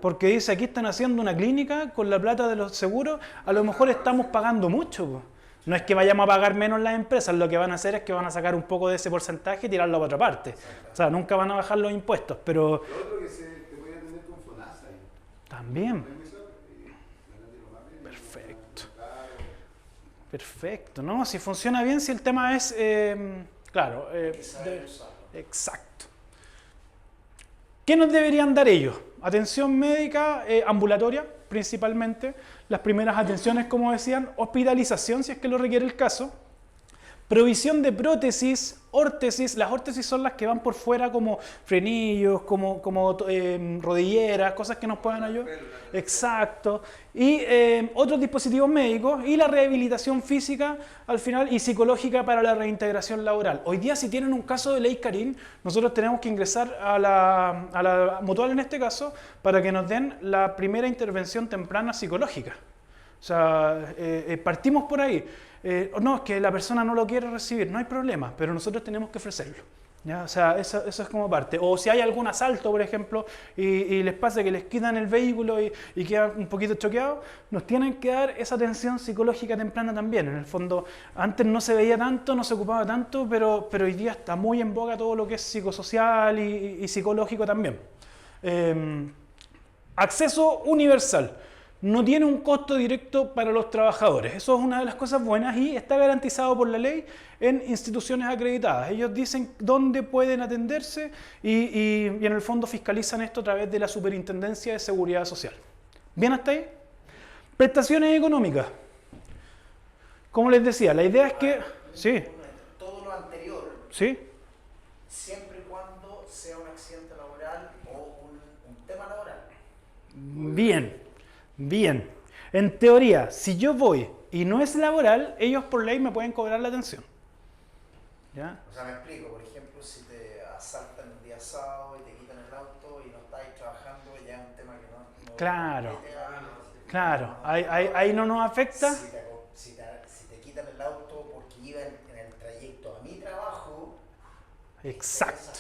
Porque dice, aquí están haciendo una clínica con la plata de los seguros, a lo mejor estamos pagando mucho. Po. No es que vayamos a pagar menos las empresas, lo que van a hacer es que van a sacar un poco de ese porcentaje y tirarlo para otra parte. O sea, nunca van a bajar los impuestos, pero Lo otro que te voy a atender con FONASA. también. Perfecto, ¿no? Si funciona bien, si el tema es, claro, exacto. ¿Qué nos deberían dar ellos? Atención médica ambulatoria, principalmente. Las primeras atenciones, como decían, hospitalización, si es que lo requiere el caso. Provisión de prótesis, órtesis. Las órtesis son las que van por fuera como frenillos, como rodilleras, cosas que nos puedan ayudar. Exacto. Y otros dispositivos médicos y la rehabilitación física al final y psicológica para la reintegración laboral. Hoy día si tienen un caso de ley Carín, nosotros tenemos que ingresar a la mutual en este caso para que nos den la primera intervención temprana psicológica. O sea, partimos por ahí. No, es que la persona no lo quiere recibir, no hay problema, pero nosotros tenemos que ofrecerlo. ¿Ya? O sea, eso es como parte. O si hay algún asalto, por ejemplo, y les pasa que les quitan el vehículo y quedan un poquito choqueados, nos tienen que dar esa atención psicológica temprana también. En el fondo, antes no se veía tanto, no se ocupaba tanto, pero hoy día está muy en boga todo lo que es psicosocial y psicológico también. Acceso universal. No tiene un costo directo para los trabajadores. Eso es una de las cosas buenas y está garantizado por la ley en instituciones acreditadas. Ellos dicen dónde pueden atenderse y en el fondo fiscalizan esto a través de la Superintendencia de Seguridad Social. ¿Bien hasta ahí? Prestaciones económicas. Como les decía, la idea es que... Sí. Todo lo anterior, Sí. siempre y cuando sea un accidente laboral o un tema laboral. Bien. Bien, en teoría, si yo voy y no es laboral, ellos por ley me pueden cobrar la atención. ¿Ya? O sea, me explico, por ejemplo, si te asaltan un día sábado y te quitan el auto y no estáis trabajando, ya es un tema que no Claro, compete claro, ahí no nos afecta. Si te quitan el auto porque iba en el trayecto a mi trabajo, Exacto,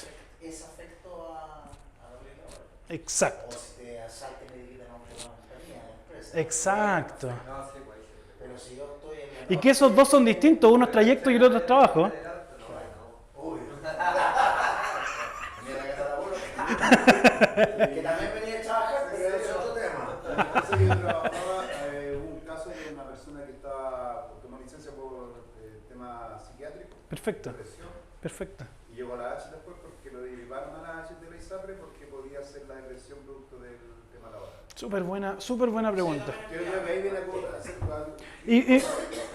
es afecto a la ley laboral. exacto, O si te asaltan y te quitan auto a una compañía, a la empresa. exacto. No, sí, pues, sí. Pero si yo estoy en la Y que esos dos son distintos, uno es trayecto y el otro es trabajo. Uy. Venía a la casa de abuelo. Que también venía a trabajar, pero es otro tema. Entonces yo trabajaba, hubo un caso de una persona que tomó licencia por tema psiquiátrico, Perfecto, depresión, perfecto. y llegó a la H después porque lo derivaron a la H de la ISAPRE porque podía ser la depresión producto del tema laboral. Súper buena pregunta. Yo creo que ahí viene a hacer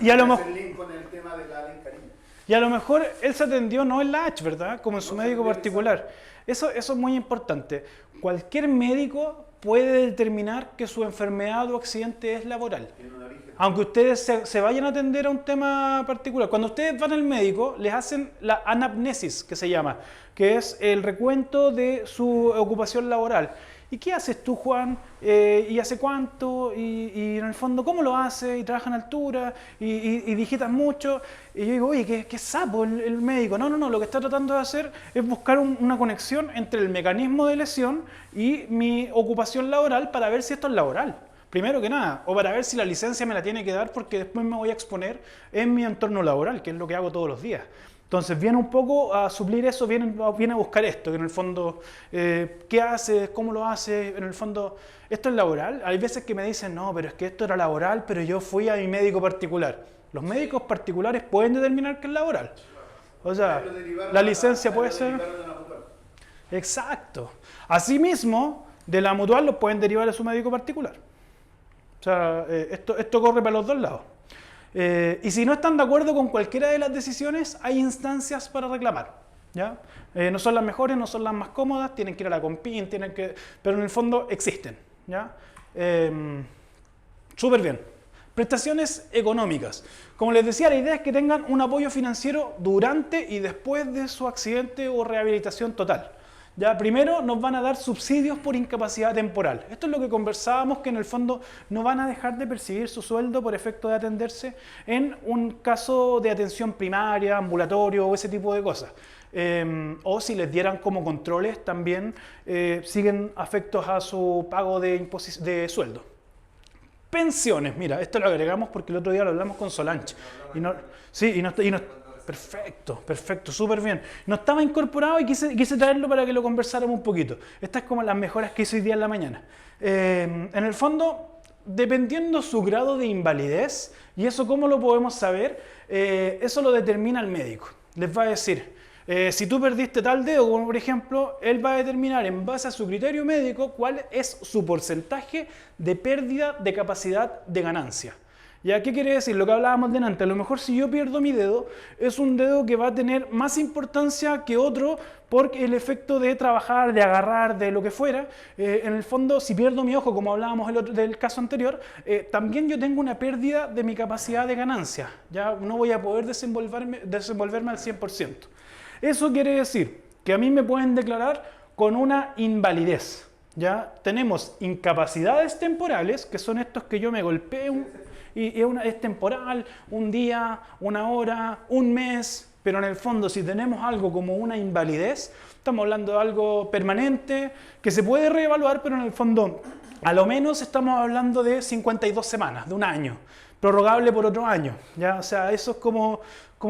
Y a lo mejor... el link con el tema de la ley Carín. Y a lo mejor él se atendió no en la H, ¿verdad? Como en su médico particular. Eso es muy importante. Cualquier médico puede determinar que su enfermedad o accidente es laboral. Tiene un origen. Aunque ustedes se vayan a atender a un tema particular. Cuando ustedes van al médico, les hacen la anamnesis, que se llama, que es el recuento de su ocupación laboral. ¿Y qué haces tú, Juan? ¿Y hace cuánto? Y en el fondo, ¿cómo lo haces? ¿Y trabajas en altura? ¿Y digitas mucho? Y yo digo, oye, qué sapo el médico. No, lo que está tratando de hacer es buscar una conexión entre el mecanismo de lesión y mi ocupación laboral para ver si esto es laboral. Primero que nada, o para ver si la licencia me la tiene que dar porque después me voy a exponer en mi entorno laboral, que es lo que hago todos los días. Entonces viene un poco a suplir eso, viene a buscar esto, que en el fondo, ¿qué haces? ¿Cómo lo haces? En el fondo, ¿esto es laboral? Hay veces que me dicen, no, pero es que esto era laboral, pero yo fui a mi médico particular. Los médicos particulares pueden determinar que es laboral. O sea, la licencia puede ser... Exacto. Asimismo, de la mutual los pueden derivar a su médico particular. O sea, esto corre para los dos lados. Y si no están de acuerdo con cualquiera de las decisiones, hay instancias para reclamar. ¿Ya? No son las mejores, no son las más cómodas, tienen que ir a la Compin, pero en el fondo existen. ¿Ya? Súper bien. Prestaciones económicas. Como les decía, la idea es que tengan un apoyo financiero durante y después de su accidente o rehabilitación total. Ya, primero nos van a dar subsidios por incapacidad temporal. Esto es lo que conversábamos, que en el fondo no van a dejar de percibir su sueldo por efecto de atenderse en un caso de atención primaria, ambulatorio o ese tipo de cosas. O si les dieran como controles también siguen afectos a su pago de sueldo. Pensiones, mira, esto lo agregamos porque el otro día lo hablamos con Solange. Perfecto, súper bien. No estaba incorporado y quise traerlo para que lo conversáramos un poquito. Estas es como las mejoras que hice hoy día en la mañana. En el fondo, dependiendo su grado de invalidez, y eso cómo lo podemos saber, eso lo determina el médico. Les va a decir, si tú perdiste tal dedo, como por ejemplo, él va a determinar en base a su criterio médico cuál es su porcentaje de pérdida de capacidad de ganancia. ¿Ya? ¿Qué quiere decir? Lo que hablábamos delante. A lo mejor si yo pierdo mi dedo, es un dedo que va a tener más importancia que otro por el efecto de trabajar, de agarrar, de lo que fuera. En el fondo, si pierdo mi ojo, como hablábamos del caso anterior, también yo tengo una pérdida de mi capacidad de ganancia. Ya no voy a poder desenvolverme al 100%. Eso quiere decir que a mí me pueden declarar con una invalidez. ¿Ya? Tenemos incapacidades temporales, que son estos que yo me golpeo y es temporal, un día, una hora, un mes, pero en el fondo si tenemos algo como una invalidez, estamos hablando de algo permanente, que se puede reevaluar, pero en el fondo a lo menos estamos hablando de 52 semanas, de un año, prorrogable por otro año, ¿ya? O sea, eso es como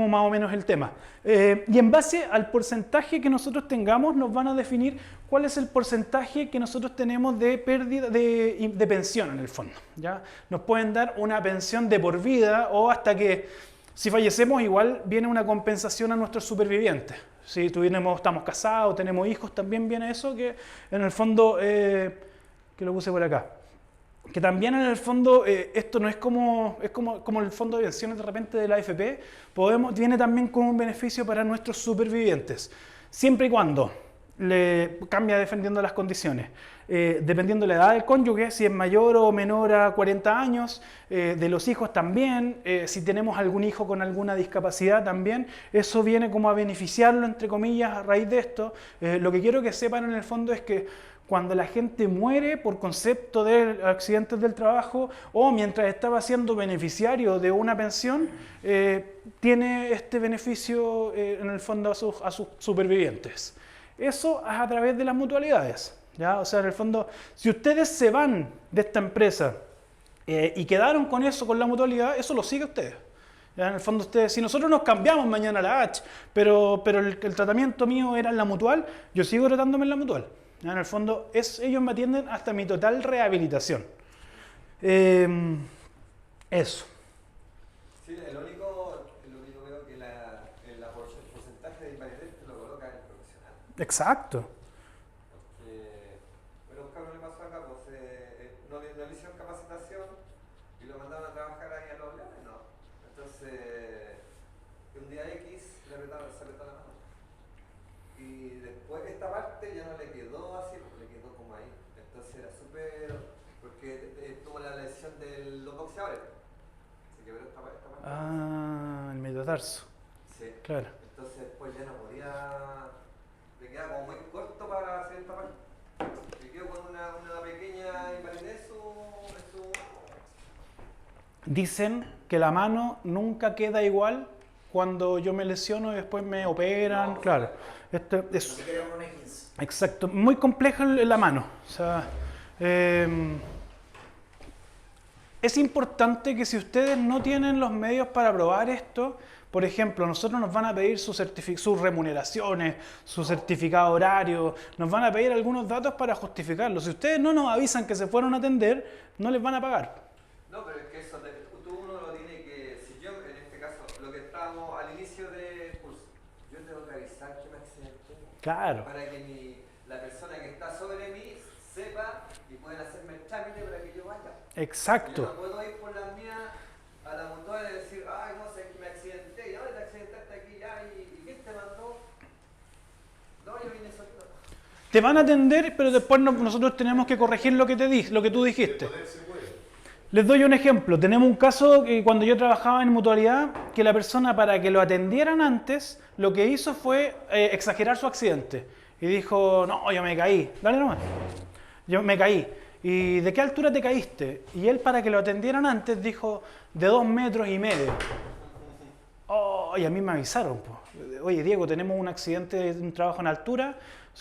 más o menos el tema. Y en base al porcentaje que nosotros tengamos, nos van a definir cuál es el porcentaje que nosotros tenemos de pérdida de pensión en el fondo, ¿ya? Nos pueden dar una pensión de por vida o hasta que, si fallecemos, igual viene una compensación a nuestros supervivientes. Si estamos casados, tenemos hijos, también viene eso, que en el fondo, que lo puse por acá. Que también en el fondo, esto no es como el fondo de pensiones de repente de la AFP, viene también como un beneficio para nuestros supervivientes, siempre y cuando le cambia dependiendo de las condiciones, dependiendo de la edad del cónyuge, si es mayor o menor a 40 años, de los hijos también, si tenemos algún hijo con alguna discapacidad también, eso viene como a beneficiarlo, entre comillas, a raíz de esto. Lo que quiero que sepan en el fondo es que cuando la gente muere por concepto de accidentes del trabajo o mientras estaba siendo beneficiario de una pensión, tiene este beneficio en el fondo a sus supervivientes. Eso es a través de las mutualidades, ¿ya? O sea, en el fondo, si ustedes se van de esta empresa y quedaron con eso, con la mutualidad, eso lo sigue a ustedes. ¿Ya? En el fondo, ustedes, si nosotros nos cambiamos mañana a la H, pero el tratamiento mío era en la mutual, yo sigo tratándome en la mutual. ¿Ya? En el fondo, ellos me atienden hasta mi total rehabilitación. Eso. Sí, lo único veo que el porcentaje de invalidez te lo coloca el profesional. Exacto. Bueno, un cabrón le pasó acá, pues no le hicieron capacitación y lo mandaron a trabajar ahí a los leones, no. Entonces, un día X se apretó la mano. Y después esta parte ya no le quedó así, porque le quedó como ahí. Entonces era súper. Porque tuvo la lesión de los boxeadores. Se quebró esta parte. Ah, el metatarso. Sí. Claro. Entonces después ya no podía. Le quedaba como muy corto para hacer esta parte. Le quedó con una pequeña invalidez en su. Dicen que la mano nunca queda igual cuando yo me lesiono y después me operan. No, claro. Esto es. Ni siquiera una 15. Exacto, muy compleja la mano. O sea, es importante que si ustedes no tienen los medios para probar esto, por ejemplo, nosotros nos van a pedir sus remuneraciones, su certificado horario, nos van a pedir algunos datos para justificarlo. Si ustedes no nos avisan que se fueron a atender, no les van a pagar. No, pero es que eso uno lo tiene que. Si yo, en este caso, lo que estábamos al inicio del curso, yo tengo que avisar que me accidenté. Claro. Para que la persona que está sobre mí sepa y puedan hacerme el trámite para que yo vaya. Exacto. Yo no puedo ir por la mía a la mutual y decir, ay, no sé, que me accidenté, y ahora te accidentaste aquí ya, y ¿quién te mandó? No, yo vine solito. Te van a atender, pero después nosotros tenemos que corregir lo que tú dijiste. Les doy un ejemplo. Tenemos un caso que cuando yo trabajaba en mutualidad, que la persona para que lo atendieran antes, lo que hizo fue exagerar su accidente. Y dijo, no, yo me caí. Dale nomás. Yo me caí. ¿Y de qué altura te caíste? Y él para que lo atendieran antes dijo, de 2,5 metros. Oh, y a mí me avisaron. Pues. Oye, Diego, tenemos un accidente de un trabajo en altura,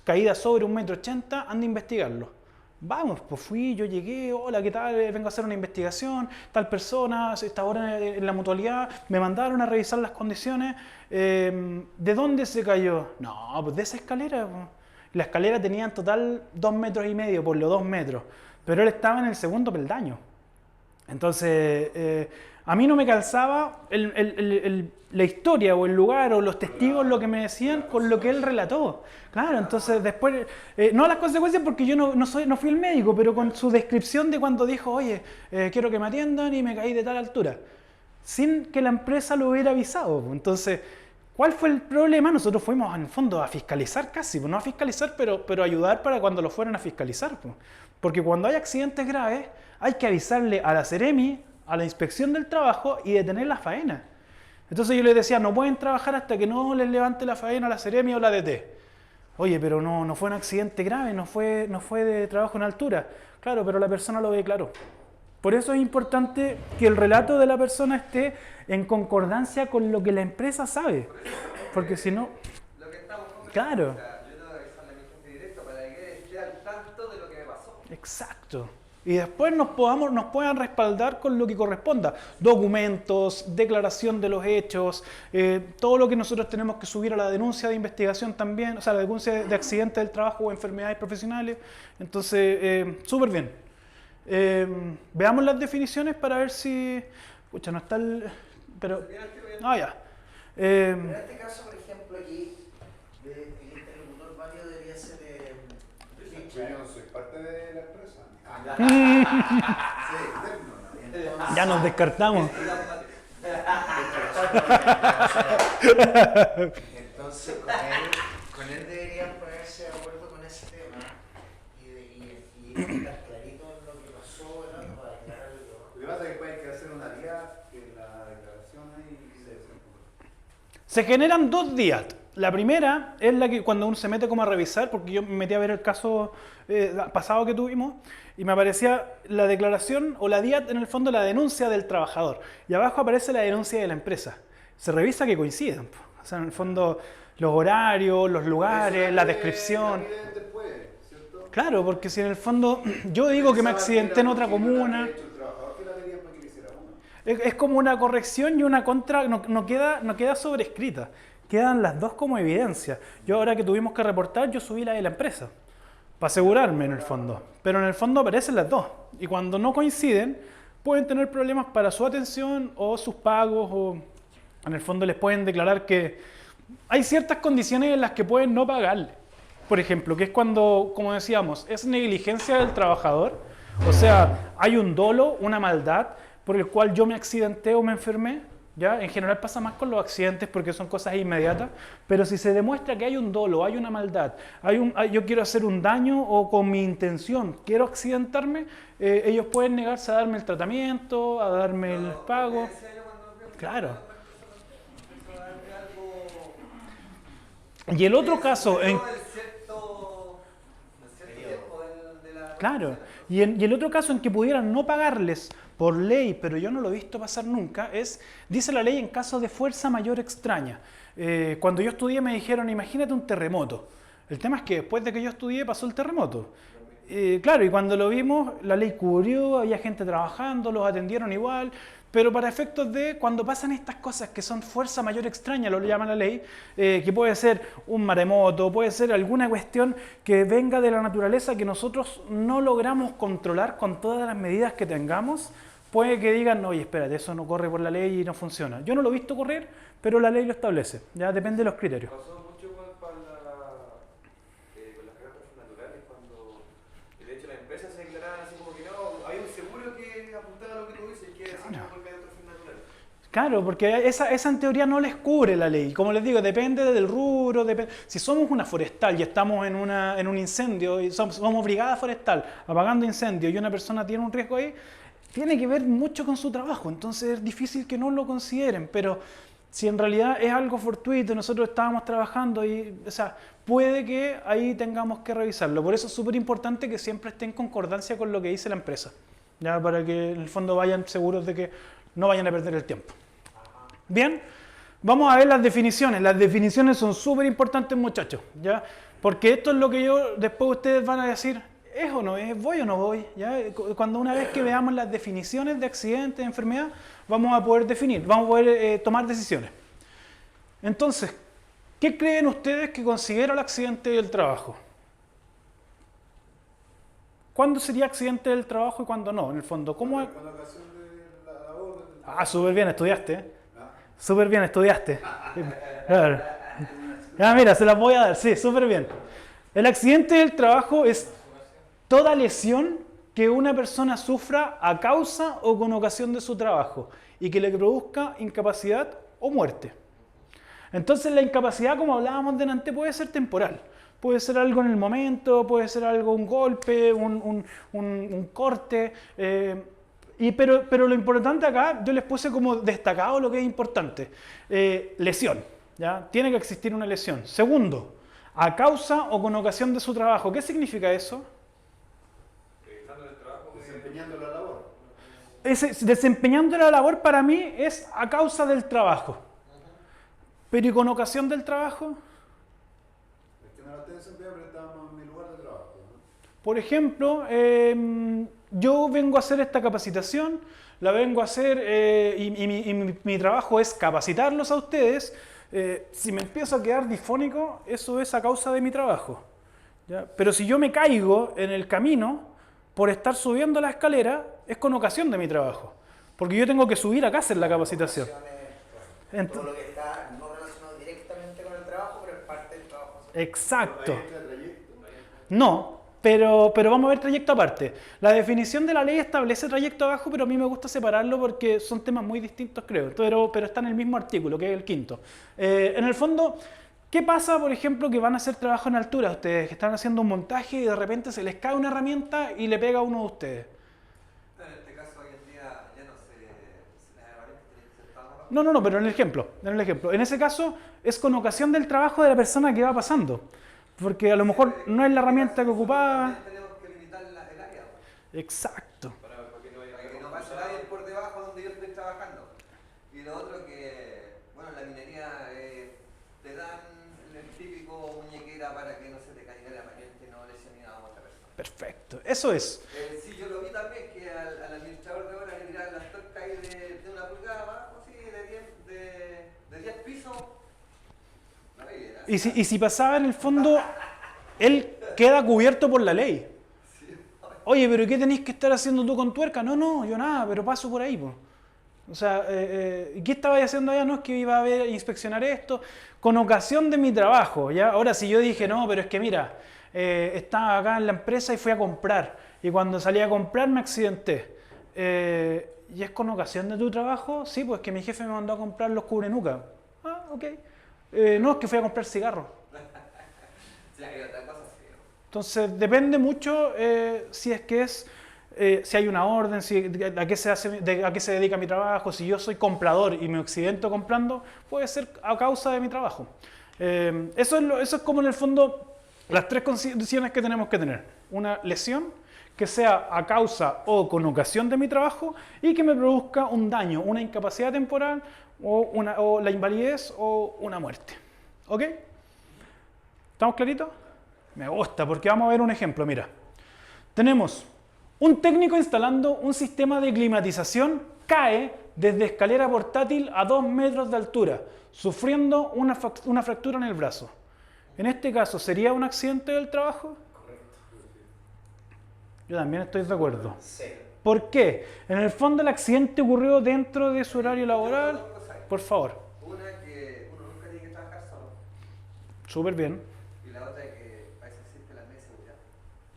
caída sobre 1,80 m, anda a investigarlo. Vamos, pues fui, yo llegué, hola, ¿qué tal? Vengo a hacer una investigación, tal persona, está ahora en la mutualidad, me mandaron a revisar las condiciones. ¿De dónde se cayó? No, pues de esa escalera. Pues. La escalera tenía en total 2,5 metros por los 2 metros, pero él estaba en el segundo peldaño. Entonces, a mí no me calzaba la historia o el lugar o los testigos lo que me decían con lo que él relató. Claro, entonces después, no las consecuencias porque yo no fui el médico, pero con su descripción de cuando dijo, oye, quiero que me atiendan y me caí de tal altura, sin que la empresa lo hubiera avisado. Entonces, ¿cuál fue el problema? Nosotros fuimos en el fondo a fiscalizar casi, no a fiscalizar, pero ayudar para cuando lo fueran a fiscalizar. Porque cuando hay accidentes graves, hay que avisarle a la Seremi, a la inspección del trabajo y detener la faena. Entonces yo les decía, no pueden trabajar hasta que no les levante la faena a la Seremi o la DT. Oye, pero no fue un accidente grave, no fue de trabajo en altura. Claro, pero la persona lo ve claro. Por eso es importante que el relato de la persona esté en concordancia con lo que la empresa sabe. Porque si no... Lo que estamos conversando, Claro. o sea, yo tengo que avisarle a mi jefe directo para que esté al tanto de lo que me pasó. Exacto. Y después nos puedan respaldar con lo que corresponda. Documentos, declaración de los hechos, todo lo que nosotros tenemos que subir a la denuncia de investigación también, o sea, la denuncia de accidentes del trabajo o enfermedades profesionales. Entonces, súper bien. Veamos las definiciones para ver si... Escucha, no está el... Pero... Ah, ya. En este caso, por ejemplo, aquí, el interlocutor válido debería ser Yo no soy parte de la empresa. Sí, Entonces, Ya nos descartamos. entonces con él deberían ponerse de acuerdo con ese tema y estar clarito en lo que pasó, ¿verdad? Para aclararlo. lo que pasa es que pueden que hacer una guía en la declaración ahí y se Se generan 2 días. La primera es la que cuando uno se mete como a revisar, porque yo me metí a ver el caso pasado que tuvimos y me aparecía la declaración o la DIAT, en el fondo la denuncia del trabajador. Y abajo aparece la denuncia de la empresa. Se revisa que coincidan. O sea, en el fondo los horarios, los lugares, la descripción. después, ¿cierto? Claro, porque si en el fondo yo digo que me accidenté en otra comuna, es como una corrección y una contra, no queda sobrescrita. Quedan las dos como evidencia. Yo ahora que tuvimos que reportar, yo subí la de la empresa, para asegurarme en el fondo. Pero en el fondo aparecen las dos. Y cuando no coinciden, pueden tener problemas para su atención o sus pagos, o en el fondo les pueden declarar que hay ciertas condiciones en las que pueden no pagarle. Por ejemplo, que es cuando, como decíamos, es negligencia del trabajador. O sea, hay un dolo, una maldad, por el cual yo me accidenté o me enfermé. ¿Ya? En general pasa más con los accidentes porque son cosas inmediatas, pero si se demuestra que hay un dolo, hay una maldad, yo quiero hacer un daño o con mi intención quiero accidentarme, ellos pueden negarse a darme el tratamiento, a darme el pago. Claro. Y el otro caso... Claro. Y el otro caso en que pudieran no pagarles por ley, pero yo no lo he visto pasar nunca, dice la ley en caso de fuerza mayor extraña. Cuando yo estudié me dijeron, imagínate un terremoto. El tema es que después de que yo estudié pasó el terremoto. Claro, y cuando lo vimos, la ley cubrió, había gente trabajando, los atendieron igual, pero para efectos de cuando pasan estas cosas que son fuerza mayor extraña, lo llama la ley, que puede ser un maremoto, puede ser alguna cuestión que venga de la naturaleza que nosotros no logramos controlar con todas las medidas que tengamos, puede que digan, oye, espérate, eso no corre por la ley y no funciona. Yo no lo he visto correr, pero la ley lo establece, ya depende de los criterios. Pasó mucho con las catástrofes naturales, cuando de hecho las empresas se declaraban así como que no, hay un seguro que apuntaba a lo que tú dices, que decir no por catástrofes naturales. Claro, porque esa en teoría no les cubre la ley. Como les digo, depende del rubro. Si somos una forestal y estamos en un incendio, y somos brigada forestal apagando incendios y una persona tiene un riesgo ahí, tiene que ver mucho con su trabajo. Entonces es difícil que no lo consideren, pero si en realidad es algo fortuito, nosotros estábamos trabajando y, o sea, puede que ahí tengamos que revisarlo. Por eso es súper importante que siempre esté en concordancia con lo que dice la empresa, ya para que en el fondo vayan seguros de que no vayan a perder el tiempo. Bien, vamos a ver las definiciones. Las definiciones son súper importantes, muchachos, ¿ya? Porque esto es lo que después ustedes van a decir, ¿es o no es? ¿Voy o no voy? ¿Ya? Cuando una vez que veamos las definiciones de accidente, de enfermedad, vamos a poder definir, vamos a poder tomar decisiones. Entonces, ¿qué creen ustedes que considera el accidente del trabajo? ¿Cuándo sería accidente del trabajo y cuándo no? En el fondo, ¿cómo es? Con la ocasión de Ah, súper bien, estudiaste. ¿Ah? Súper bien, estudiaste. Claro. Ya, mira, se las voy a dar. Sí, súper bien. El accidente del trabajo es toda lesión que una persona sufra a causa o con ocasión de su trabajo y que le produzca incapacidad o muerte. Entonces la incapacidad, como hablábamos delante, puede ser temporal. Puede ser algo en el momento, puede ser algo, un golpe, un corte. Pero lo importante acá, yo les puse como destacado lo que es importante. Lesión, ¿ya? Tiene que existir una lesión. Segundo, a causa o con ocasión de su trabajo. ¿Qué significa eso? Desempeñando la labor. Desempeñando la labor para mí es a causa del trabajo. Pero ¿y con ocasión del trabajo? Es que no la estoy desempeñando, pero estamos en mi lugar de trabajo, ¿no? Por ejemplo, yo vengo a hacer esta capacitación, la vengo a hacer y mi trabajo es capacitarlos a ustedes. Si me empiezo a quedar difónico, eso es a causa de mi trabajo, ¿ya? Pero si yo me caigo en el camino por estar subiendo la escalera, es con ocasión de mi trabajo. Porque yo tengo que subir acá a hacer la capacitación. Todo lo que está no relacionado directamente con el trabajo, pero es parte del trabajo. Exacto. Ahí entra el trayecto. No, pero vamos a ver trayecto aparte. La definición de la ley establece trayecto abajo, pero a mí me gusta separarlo porque son temas muy distintos, creo. Pero está en el mismo artículo, que es el quinto. En el fondo, ¿qué pasa, por ejemplo, que van a hacer trabajo en altura ustedes, que están haciendo un montaje y de repente se les cae una herramienta y le pega a uno de ustedes? En este caso, hoy en día ya no se las herramientas tienen que ser tan rápidas. No, pero en el ejemplo. En ese caso, es con ocasión del trabajo de la persona que va pasando. Porque a lo mejor no es la herramienta que ocupaba. También tenemos que limitar el área, Exacto. para que no pase nadie por debajo donde yo estoy trabajando. Y lo otro que, bueno, la minería te dan el típico muñequera para que no se te caiga la herramienta y no lesione a otra persona. Perfecto. Eso es. Sí, yo lo vi también que al administrador de obra le tiraban las tuercas ahí de una pulgada abajo, así, de 10 pisos. No, Y si pasaba en el fondo, él queda cubierto por la ley. Oye, pero ¿qué tenés que estar haciendo tú con tuerca? No, yo nada, pero paso por ahí, po. O sea, ¿qué estabas haciendo allá? No, es que iba a ver, inspeccionar esto con ocasión de mi trabajo, ¿ya? Ahora, si yo dije, no, pero es que mira, estaba acá en la empresa y fui a comprar, y cuando salí a comprar me accidenté. ¿Y es con ocasión de tu trabajo? Sí, pues que mi jefe me mandó a comprar los cubrenuca. Ah, ok. No, es que fui a comprar cigarros. Sí, hay otra cosa, sí. Entonces, depende mucho si es que es, si hay una orden, a qué se dedica mi trabajo. Si yo soy comprador y me accidento comprando, puede ser a causa de mi trabajo. Eso es como en el fondo las tres condiciones que tenemos que tener. Una lesión que sea a causa o con ocasión de mi trabajo y que me produzca un daño, una incapacidad temporal o la invalidez o una muerte. ¿Ok? ¿Estamos claritos? Me gusta, porque vamos a ver un ejemplo. Mira, tenemos un técnico instalando un sistema de climatización, cae desde escalera portátil a 2 metros de altura, sufriendo una fractura en el brazo. En este caso, ¿sería un accidente del trabajo? Correcto. Yo también estoy de acuerdo. Sí. ¿Por qué? En el fondo el accidente ocurrió dentro de su horario laboral. Por favor. Una que uno nunca tiene que trabajar solo. Súper bien. Y la otra es que a veces existe la mesa de seguridad.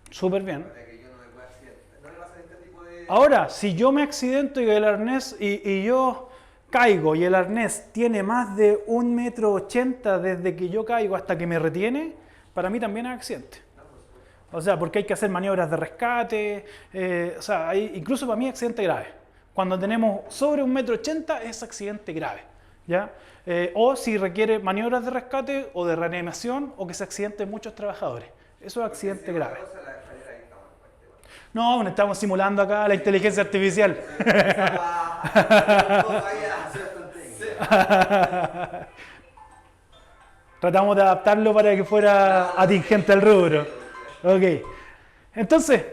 Súper bien. Para que yo no me pueda accidentar. No le pasa este tipo de. Ahora, si yo me accidento y el arnés y yo caigo y el arnés tiene más de 1,80 m desde que yo caigo hasta que me retiene, para mí también es accidente. O sea, porque hay que hacer maniobras de rescate, o sea, incluso para mí es accidente grave. Cuando tenemos sobre 1,80 m es accidente grave, ¿ya? O si requiere maniobras de rescate o de reanimación o que se accidenten muchos trabajadores. Eso es accidente grave. No, bueno, estamos simulando acá la inteligencia artificial. Tratamos de adaptarlo para que fuera atingente al rubro. Ok. Entonces,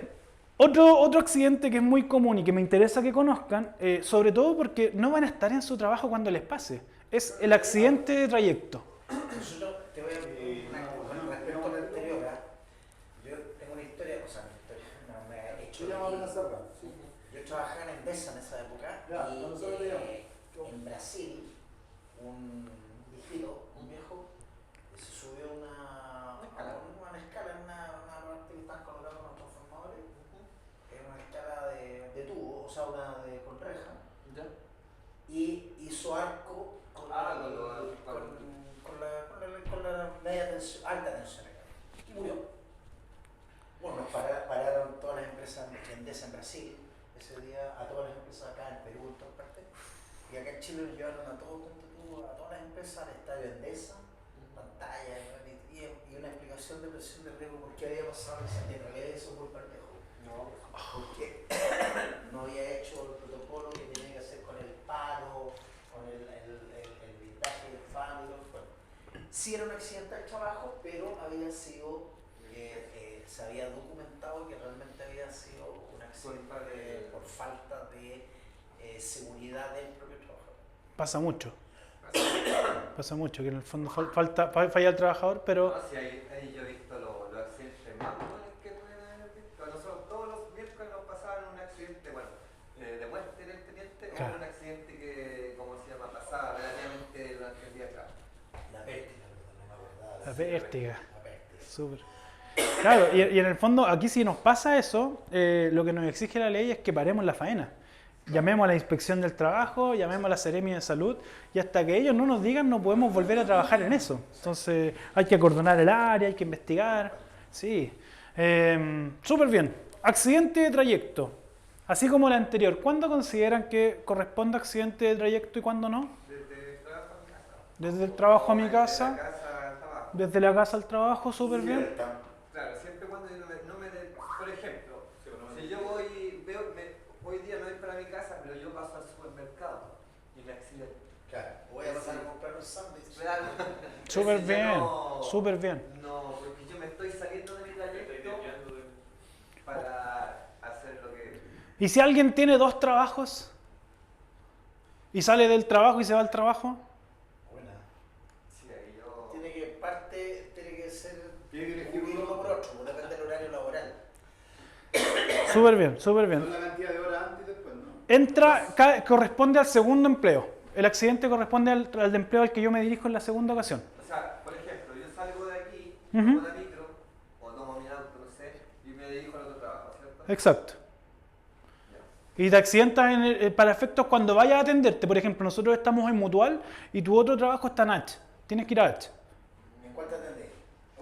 otro accidente que es muy común y que me interesa que conozcan, sobre todo porque no van a estar en su trabajo cuando les pase, es el accidente de trayecto. Nosotros, te voy a con respecto a lo anterior, yo tengo una historia, o sea, no me he hecho. Yo ya me voy a cerrar. Yo Yo trabajaba en Endesa en esa época Ya, y nosotros le llamamos. en Brasil un viejito, un viejo, se subió una escala en una parte que están colocando los transformadores, es una escala de tubo, o sea, con reja, ¿Ya? y hizo arco con la media tensión, alta tensión acá, y murió. Bueno, pararon todas las empresas Endesa en Brasil ese día, a todas las empresas acá en Perú, en todas partes, y acá en Chile nos llevaron a todos, a todas las empresas al estadio Endesa, pantalla y una explicación de presión de riesgo por qué había pasado esa tierra, que eso muy perplejo. No. Porque no había hecho el protocolo que tenía que hacer con el palo, con el blindaje del fan y todo. Bueno, sí era un accidente del trabajo, pero había sido, se había documentado que realmente había sido un accidente por falta de seguridad del propio trabajador. Pasa mucho. Pasa mucho, que en el fondo falla el trabajador, pero... No, sí, ahí yo he visto los accidentes más comunes que pueden haber visto. Nosotros todos los miércoles nos pasaban un accidente, bueno, de muerte en el teniente, Claro. o un accidente que, ¿cómo se llama?, pasaba relativamente durante el día de trabajo. La pértiga, perdón, no me acordaba. La pértiga. La pértiga. Súper. Claro, y en el fondo, aquí si nos pasa eso, lo que nos exige la ley es que paremos la faena. Llamemos a la inspección del trabajo, llamemos a la Seremi de Salud, y hasta que ellos no nos digan no podemos volver a trabajar en eso. Entonces hay que acordonar el área, hay que investigar. Sí. Súper bien. Accidente de trayecto. Así como el anterior, ¿cuándo consideran que corresponde accidente de trayecto y cuándo no? Desde el trabajo a mi casa. Desde el trabajo a mi Desde casa, la casa al trabajo. desde la casa al trabajo, súper bien. Claro, siempre cuando yo por ejemplo, si yo hoy día no voy para mi casa, pero yo paso al supermercado y me accidente. Claro, voy a pasar a comprar un sándwich. Claro. Súper Entonces, yo bien, no- súper bien. No, porque yo me estoy saliendo de mi trayecto para hacer lo que... ¿Y si alguien tiene 2 trabajos y sale del trabajo y se va al trabajo? Buena. Sí, ahí yo... Tiene que ser Tiene que elegir cubrir uno. uno por otro, depende del horario laboral. Súper bien, súper bien. Son la cantidad de horas antes y después, ¿no? Corresponde al segundo empleo. El accidente corresponde al empleo al que yo me dirijo en la segunda ocasión. O sea, por ejemplo, yo salgo de aquí, Ujú. tomo la micro, o tomo mi auto, no sé, y me dirijo al otro trabajo, ¿cierto? Exacto. Ya. Y te accidentas para efectos cuando vayas a atenderte. Por ejemplo, nosotros estamos en Mutual y tu otro trabajo está en H. Tienes que ir a H. ¿En cuál te atendés?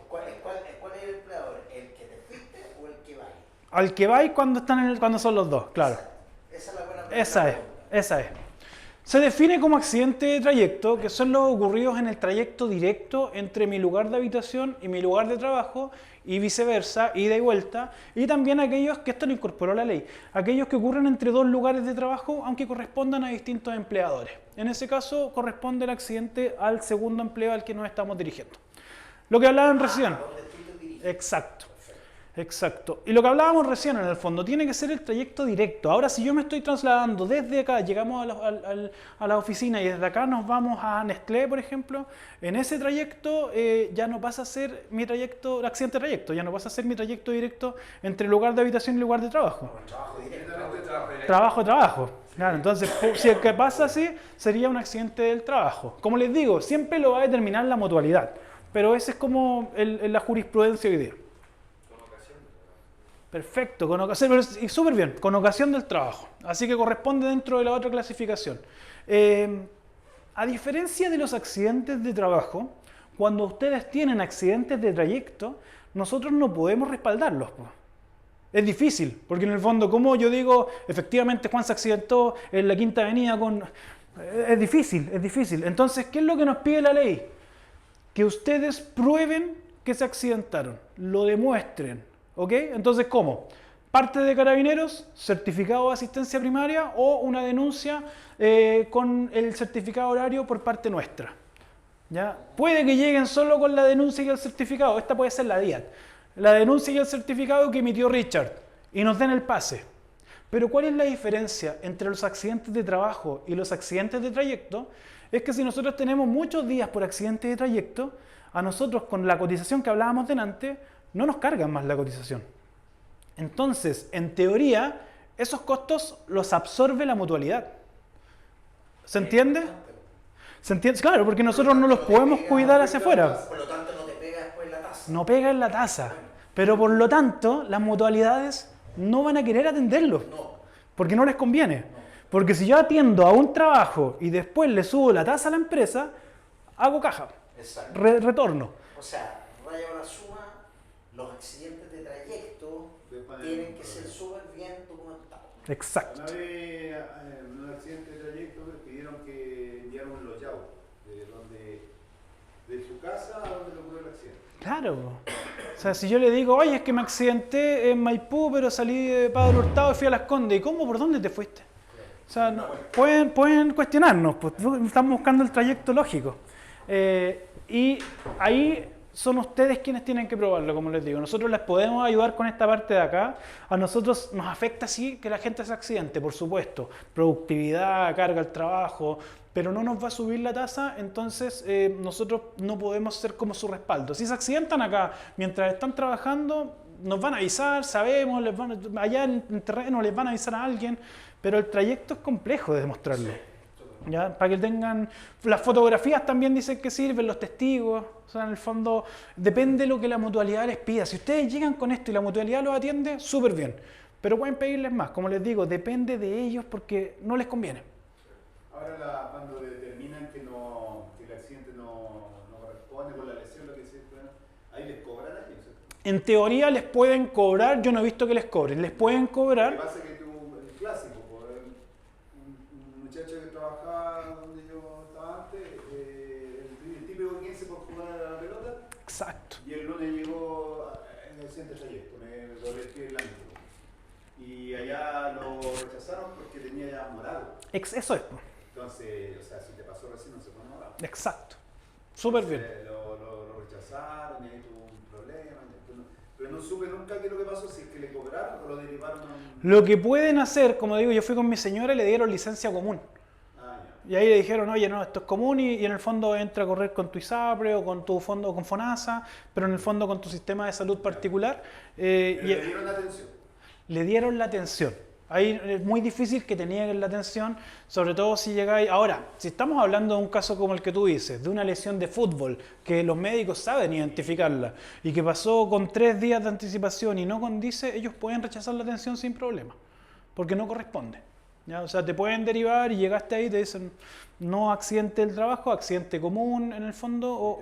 ¿Cuál es el empleador? ¿El que te fuiste o el que va? Al que vais cuando son los dos, claro. Esa es la buena Esa es, pregunta. esa es. Se define como accidente de trayecto, que son los ocurridos en el trayecto directo entre mi lugar de habitación y mi lugar de trabajo, y viceversa, ida y vuelta, y también aquellos, que esto lo incorporó la ley, aquellos que ocurren entre 2 lugares de trabajo, aunque correspondan a distintos empleadores. En ese caso, corresponde el accidente al segundo empleo al que nos estamos dirigiendo. Lo que hablaban recién. ¿Dónde tú te diriges? Exacto. Perfecto. Exacto. Y lo que hablábamos recién, en el fondo, tiene que ser el trayecto directo. Ahora, si yo me estoy trasladando desde acá, llegamos a la oficina y desde acá nos vamos a Nestlé, por ejemplo, en ese trayecto ya no pasa a ser mi trayecto, el accidente de trayecto, ya no pasa a ser mi trayecto directo entre el lugar de habitación y el lugar de trabajo. Un trabajo directo. Trabajo. Claro, entonces, si es que pasa así, sería un accidente del trabajo. Como les digo, siempre lo va a determinar la mutualidad, pero esa es como la jurisprudencia hoy día. Perfecto, y súper bien, con ocasión del trabajo. Así que corresponde dentro de la otra clasificación. A diferencia de los accidentes de trabajo, cuando ustedes tienen accidentes de trayecto, nosotros no podemos respaldarlos. Es difícil, porque en el fondo, como yo digo, efectivamente Juan se accidentó en la Quinta Avenida con... Es difícil, es difícil. Entonces, ¿qué es lo que nos pide la ley? Que ustedes prueben que se accidentaron, lo demuestren. ¿Ok? Entonces, ¿cómo? Parte de Carabineros, certificado de asistencia primaria o una denuncia con el certificado horario por parte nuestra. ¿Ya? Puede que lleguen solo con la denuncia y el certificado. Esta puede ser la DIAT. La denuncia y el certificado que emitió Richard y nos den el pase. Pero ¿cuál es la diferencia entre los accidentes de trabajo y los accidentes de trayecto? Es que si nosotros tenemos muchos días por accidente de trayecto, a nosotros con la cotización que hablábamos delante, no nos cargan más la cotización. Entonces, en teoría, esos costos los absorbe la mutualidad. ¿Se entiende? ¿Se entiende? Claro, porque nosotros no los podemos cuidar hacia afuera. Por lo tanto, no te pega después la tasa. No pega en la tasa. Pero por lo tanto, las mutualidades no van a querer atenderlo. No. Porque no les conviene. Porque si yo atiendo a un trabajo y después le subo la tasa a la empresa, hago caja. Exacto. Retorno. O sea, raya la suma, los accidentes de trayecto tienen que ser súper bien documentados. Exacto. Una vez en un accidente de trayecto me pidieron que enviara un logout de su casa a donde ocurrió el accidente. Claro. O sea, si yo le digo, oye, es que me accidenté en Maipú, pero salí de Pablo Hurtado y fui a Las Condes. ¿Y cómo? ¿Por dónde te fuiste? O sea, pueden cuestionarnos, pues estamos buscando el trayecto lógico. Y ahí son ustedes quienes tienen que probarlo, como les digo. Nosotros les podemos ayudar con esta parte de acá. A nosotros nos afecta sí que la gente se accidente, por supuesto. Productividad, carga al trabajo, pero no nos va a subir la tasa, entonces nosotros no podemos ser como su respaldo. Si se accidentan acá, mientras están trabajando, nos van a avisar, sabemos, allá en terreno les van a avisar a alguien, pero el trayecto es complejo de demostrarlo. ¿Ya? Para que tengan, las fotografías también dicen que sirven, los testigos, o sea, en el fondo depende de lo que la mutualidad les pida. Si ustedes llegan con esto y la mutualidad los atiende, súper bien, pero pueden pedirles más, como les digo, depende de ellos porque no les conviene. Ahora cuando determinan que el accidente no corresponde con la lesión, lo que sea, ahí les cobran a ellos. En teoría les pueden cobrar, yo no he visto que les cobren, les pueden Lo que cobrar. pasa es que el clásico, un muchacho que trabajaba donde yo estaba antes, el típico 15 por jugar a la pelota, Exacto. y el lunes llegó en el siguiente trayecto, me doblé el pie blanco. Y allá lo rechazaron porque tenía ya morado. Eso es. Pues. Entonces, o sea, si te pasó recién no se pone morado. Exacto. Súper bien. Lo rechazaron y ahí tuvo un problema. Pero no supe nunca qué es lo que pasó, si es que le cobraron o lo derivaron a un... Lo que pueden hacer, como digo, yo fui con mi señora y le dieron licencia común. Ah, ya. Y ahí le dijeron, oye, no, esto es común y en el fondo entra a correr con tu ISAPRE o con tu fondo con FONASA, pero en el fondo con tu sistema de salud particular. Pero Y le dieron atención. le dieron la atención. Ahí es muy difícil que te nieguen la atención, sobre todo si llegáis... Ahora, si estamos hablando de un caso como el que tú dices, de una lesión de fútbol, que los médicos saben identificarla, y que pasó con 3 días de anticipación y no condice, ellos pueden rechazar la atención sin problema, porque no corresponde. ¿Ya? O sea, te pueden derivar y llegaste ahí y te dicen, no accidente del trabajo, accidente común en el fondo,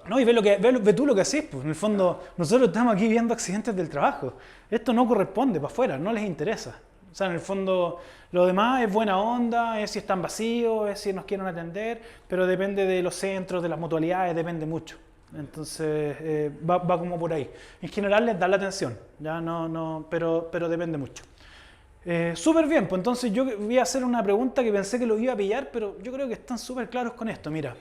No, y ve tú lo que haces, pues. En el fondo, nosotros estamos aquí viendo accidentes del trabajo. Esto no corresponde para afuera, no les interesa. O sea, en el fondo, lo demás es buena onda, es si están vacíos, es si nos quieren atender, pero depende de los centros, de las mutualidades, depende mucho. Entonces, va como por ahí. En general les da la atención, ¿ya? Pero depende mucho. Súper bien, pues entonces yo voy a hacer una pregunta que pensé que lo iba a pillar, pero yo creo que están súper claros con esto. Mira.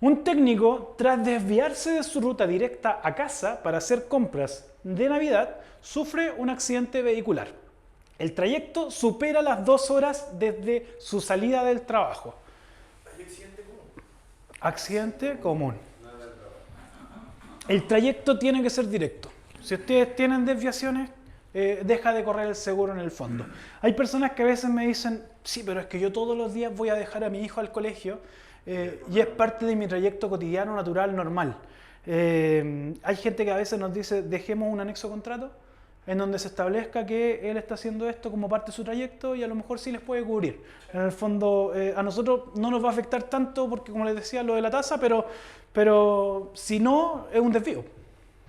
Un técnico, tras desviarse de su ruta directa a casa para hacer compras de Navidad, sufre un accidente vehicular. El trayecto supera las 2 horas desde su salida del trabajo. Accidente común. El trayecto tiene que ser directo. Si ustedes tienen desviaciones, deja de correr el seguro en el fondo. Hay personas que a veces me dicen, sí, pero es que yo todos los días voy a dejar a mi hijo al colegio, y es parte de mi trayecto cotidiano, natural, normal. Hay gente que a veces nos dice, dejemos un anexo contrato en donde se establezca que él está haciendo esto como parte de su trayecto y a lo mejor sí les puede cubrir. En el fondo, a nosotros no nos va a afectar tanto porque, como les decía, lo de la tasa, pero si no, es un desvío.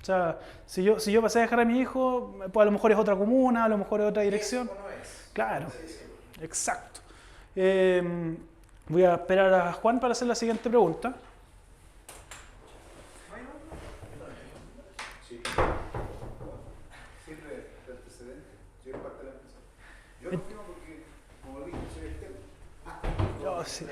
O sea, si yo pasé a dejar a mi hijo, pues a lo mejor es otra comuna, a lo mejor es otra dirección. ¿Eso no es? Claro, exacto. Voy a esperar a Juan para hacer la siguiente pregunta. Sí. Sirve de antecedente. Soy parte de la empresa. Yo no firmo porque, como dije, soy externo. Yo sí.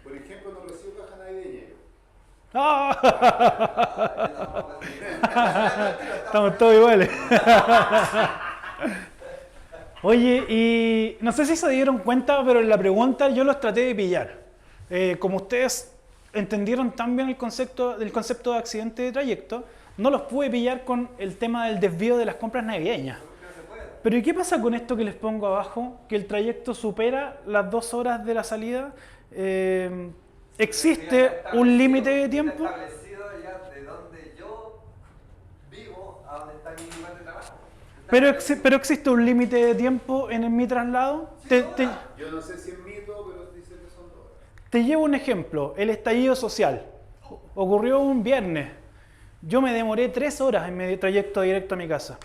Por ejemplo, no recibo caja navideña. Estamos todos iguales. Oye, y no sé si se dieron cuenta, pero en la pregunta yo los traté de pillar. Como ustedes entendieron tan bien el concepto de accidente de trayecto, no los pude pillar con el tema del desvío de las compras navideñas. Porque no se puede. Pero ¿y qué pasa con esto que les pongo abajo? Que el trayecto supera las 2 horas de la salida. ¿Existe un límite de tiempo? Está establecido ya de donde yo vivo a donde está mi lugar de trabajo. Pero existe un límite de tiempo en mi traslado. Yo no sé si es mito, pero dice que son 2 horas. Te llevo un ejemplo, el estallido social. Ocurrió un viernes. Yo me demoré 3 horas en mi trayecto directo a mi casa.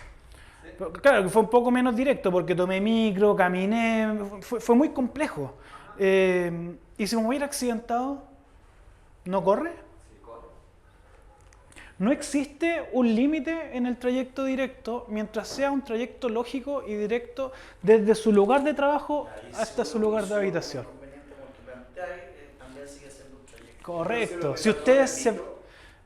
Claro, que fue un poco menos directo porque tomé micro, caminé, fue muy complejo. Y si me hubiera accidentado, ¿no corre? Sí, corre. No existe un límite en el trayecto directo mientras sea un trayecto lógico y directo desde su lugar de trabajo hasta su lugar de habitación. También sigue siendo un trayecto. Correcto. Si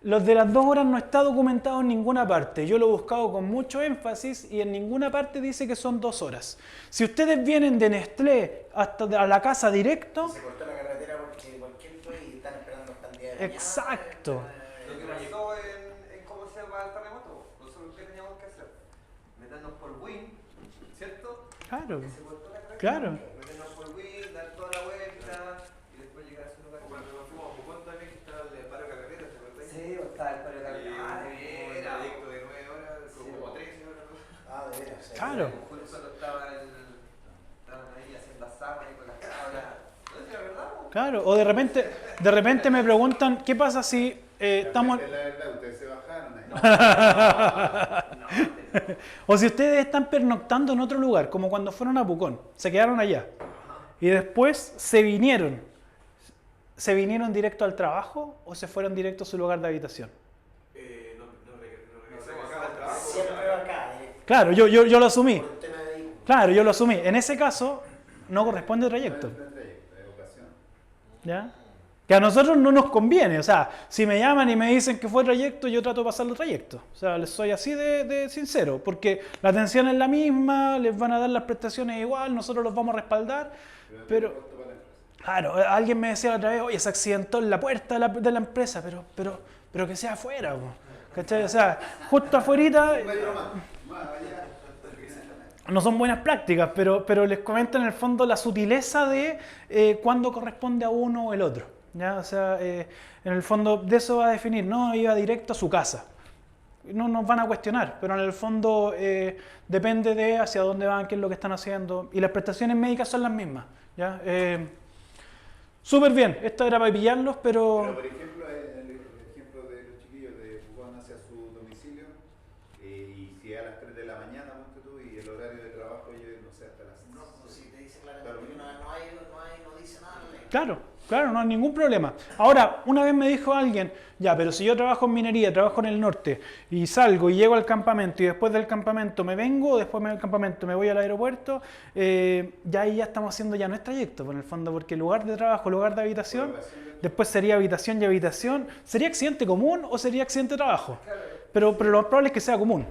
los de las 2 horas no está documentado en ninguna parte. Yo lo he buscado con mucho énfasis y en ninguna parte dice que son 2 horas. Si ustedes vienen de Nestlé hasta a la casa directo... Se cortó la carretera porque cualquier y están esperando hasta el día de mañana. Exacto. Lo que pasó en cómo se llama el terremoto, nosotros qué teníamos que hacer, meternos por Win, ¿cierto? Claro. Que se cortó la carretera. Claro. Meternos por Win, dar toda la vuelta y después llegar a su lugar. Cuando nos fuimos a Pucón también, que estaba el paro de carretera, ¿te acuerdas? Sí, estaba el paro de carretera. Un trayecto de 9 horas, como 13 horas. Ah, de veras. Sí. Claro. Solo estaban ahí haciendo asado ahí con las cabras. ¿No es la verdad? Claro. O de repente me preguntan, ¿qué pasa si estamos... La verdad, ustedes se bajaron ahí. O si ustedes están pernoctando en otro lugar, como cuando fueron a Pucón, se quedaron allá y después se vinieron directo al trabajo o se fueron directo a su lugar de habitación. Regresamos acá al trabajo. Siempre va acá. Claro, yo lo asumí. Por el tema de vehículos. Claro, yo lo asumí. En ese caso, no corresponde trayecto. No es trayecto, es ocasión. ¿Ya? Que a nosotros no nos conviene. O sea, si me llaman y me dicen que fue trayecto, yo trato de pasarlo trayecto. O sea, les soy así de sincero. Porque la atención es la misma, les van a dar las prestaciones igual, nosotros los vamos a respaldar. Pero, Costo para la empresa. claro, alguien me decía la otra vez, oye, se accidentó en la puerta de la empresa, pero que sea afuera, po. ¿Cachai? O sea, justo afuerita, Un metro más allá. no son buenas prácticas, pero les comento en el fondo la sutileza de cuándo corresponde a uno o el otro. ¿Ya? O sea, en el fondo de eso va a definir, no iba directo a su casa. No nos van a cuestionar, pero en el fondo depende de hacia dónde van, qué es lo que están haciendo. Y las prestaciones médicas son las mismas. ¿Ya? Súper bien, esto era para pillarlos, Pero, por ejemplo, el ejemplo de los chiquillos de Pucón hacia su domicilio, y si es a las 3 de la mañana, ponte tú, y el horario de trabajo, yo no sé, hasta las No, si te dice claramente que no dice nada la ley. Claro, no hay ningún problema. Ahora, una vez me dijo alguien, ya, pero si yo trabajo en minería, trabajo en el norte, y salgo y llego al campamento, y después del campamento me vengo, después del campamento me voy al aeropuerto, ya ahí ya estamos haciendo ya no es trayecto, por el fondo, porque lugar de trabajo, lugar de habitación, después sería habitación y habitación, ¿sería accidente común o sería accidente de trabajo? Pero lo más probable es que sea común.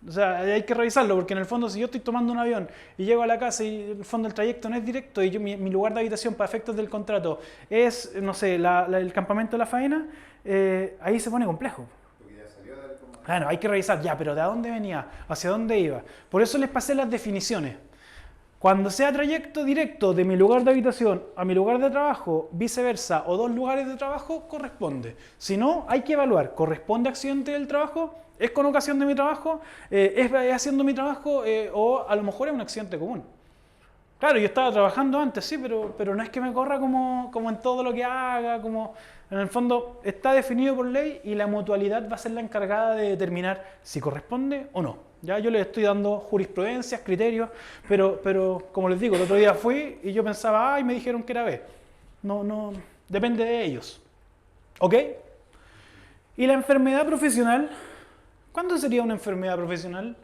O sea, hay que revisarlo, porque en el fondo si yo estoy tomando un avión y llego a la casa y en el fondo el trayecto no es directo y mi lugar de habitación para efectos del contrato es, no sé, el campamento de la faena, ahí se pone complejo. porque ya salió del comando. Claro, hay que revisar, ya, pero ¿de dónde venía? ¿Hacia dónde iba? Por eso les pasé las definiciones. Cuando sea trayecto directo de mi lugar de habitación a mi lugar de trabajo, viceversa, o 2 lugares de trabajo, corresponde. Si no, hay que evaluar, ¿corresponde accidente del trabajo? ¿Es con ocasión de mi trabajo? ¿Es haciendo mi trabajo? ¿O a lo mejor es un accidente común? Claro, yo estaba trabajando antes, sí, pero no es que me corra como en todo lo que haga, como... En el fondo está definido por ley y la mutualidad va a ser la encargada de determinar si corresponde o no. Ya yo les estoy dando jurisprudencias, criterios, pero como les digo, el otro día fui y yo pensaba, y me dijeron que era B. No, depende de ellos. ¿Ok? Y la enfermedad profesional, ¿cuándo sería una enfermedad profesional?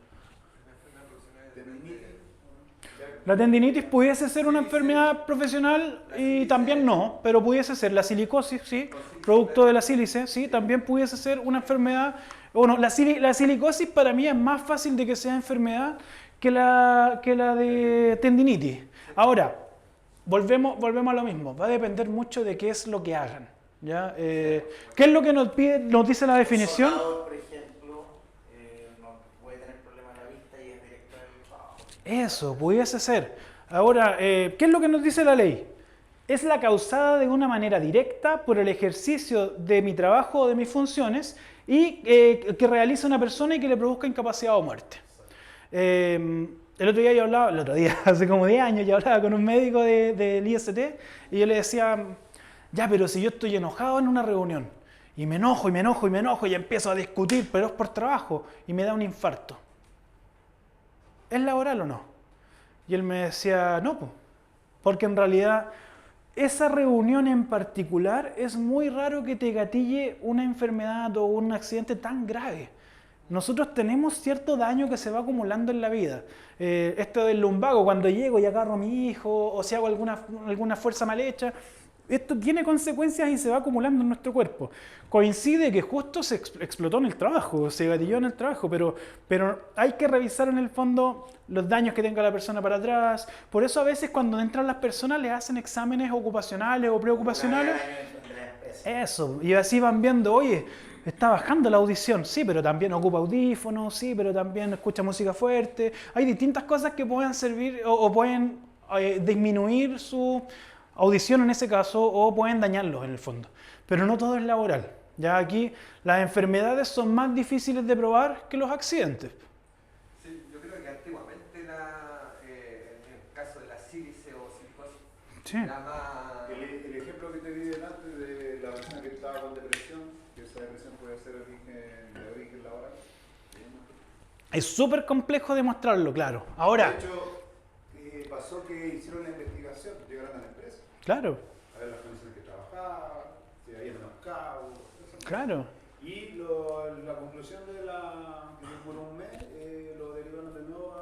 La tendinitis pudiese ser una enfermedad profesional y también no, pero pudiese ser la silicosis, sí, producto de la sílice, sí, también pudiese ser una enfermedad. Bueno, la silicosis para mí es más fácil de que sea enfermedad que la de tendinitis. Ahora, volvemos a lo mismo, va a depender mucho de qué es lo que hagan. ¿Ya? ¿Qué es lo que nos dice la definición? Un soldador, por ejemplo, no puede tener problemas en la vista y es directo al trabajo. Eso, pudiese ser. Ahora, ¿qué es lo que nos dice la ley? Es la causada de una manera directa por el ejercicio de mi trabajo o de mis funciones y que realiza una persona y que le produzca incapacidad o muerte. El otro día yo hablaba, hace como 10 años, yo hablaba con un médico del IST y yo le decía, ya, pero si yo estoy enojado en una reunión y me enojo y me enojo y me enojo y empiezo a discutir, pero es por trabajo y me da un infarto, ¿es laboral o no? Y él me decía, no, porque en realidad esa reunión en particular es muy raro que te gatille una enfermedad o un accidente tan grave. Nosotros tenemos cierto daño que se va acumulando en la vida. Esto del lumbago, cuando llego y agarro a mi hijo o si hago alguna fuerza mal hecha, esto tiene consecuencias y se va acumulando en nuestro cuerpo. Coincide que justo se explotó en el trabajo, se gatilló en el trabajo, pero hay que revisar en el fondo los daños que tenga la persona para atrás. Por eso a veces cuando entran las personas les hacen exámenes ocupacionales o preocupacionales. Eso, y así van viendo, oye, está bajando la audición, sí, pero también ocupa audífonos, sí, pero también escucha música fuerte. Hay distintas cosas que pueden servir o pueden disminuir su audición en ese caso o pueden dañarlos en el fondo. Pero no todo es laboral. Ya aquí las enfermedades son más difíciles de probar que los accidentes. Sí, yo creo que antiguamente en el caso de la sílice o silicosis, Sí. era más... El ejemplo que te di delante de la persona que estaba con depresión, que esa depresión puede ser de origen laboral. Es súper complejo demostrarlo, claro. Ahora, De hecho, pasó que hicieron la investigación, llegaron a la empresa, claro, a ver las condiciones que trabajaban, si había menoscabo, eso. claro. Y la conclusión de que por un mes lo derivaron de nuevo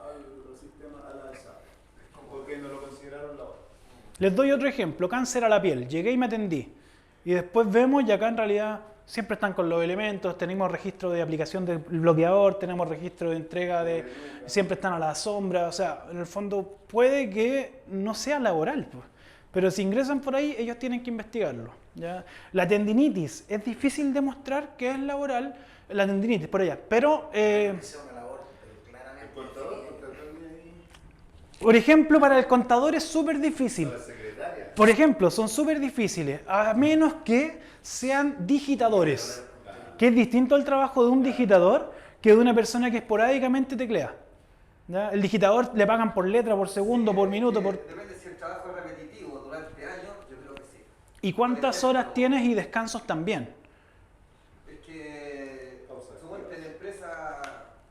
al sistema, a la alza, porque no lo consideraron laboral. Les doy otro ejemplo, cáncer a la piel. Llegué y me atendí. Y después vemos y acá en realidad siempre están con los elementos, tenemos registro de aplicación del bloqueador, tenemos registro de entrega de... Siempre están a la sombra, o sea, en el fondo puede que no sea laboral, pues. Pero si ingresan por ahí, ellos tienen que investigarlo. ¿Ya? La tendinitis, es difícil demostrar que es laboral, la tendinitis por allá, pero... Por ejemplo, para el contador es súper difícil. Por ejemplo, son súper difíciles, a menos que sean digitadores, que es distinto al trabajo de un digitador que de una persona que esporádicamente teclea. ¿Ya? El digitador le pagan por letra, por segundo, por minuto, por... Depende si el trabajo es repetitivo durante años, yo creo que sí. ¿Y cuántas horas tienes y descansos también? Es que, suponte en empresas,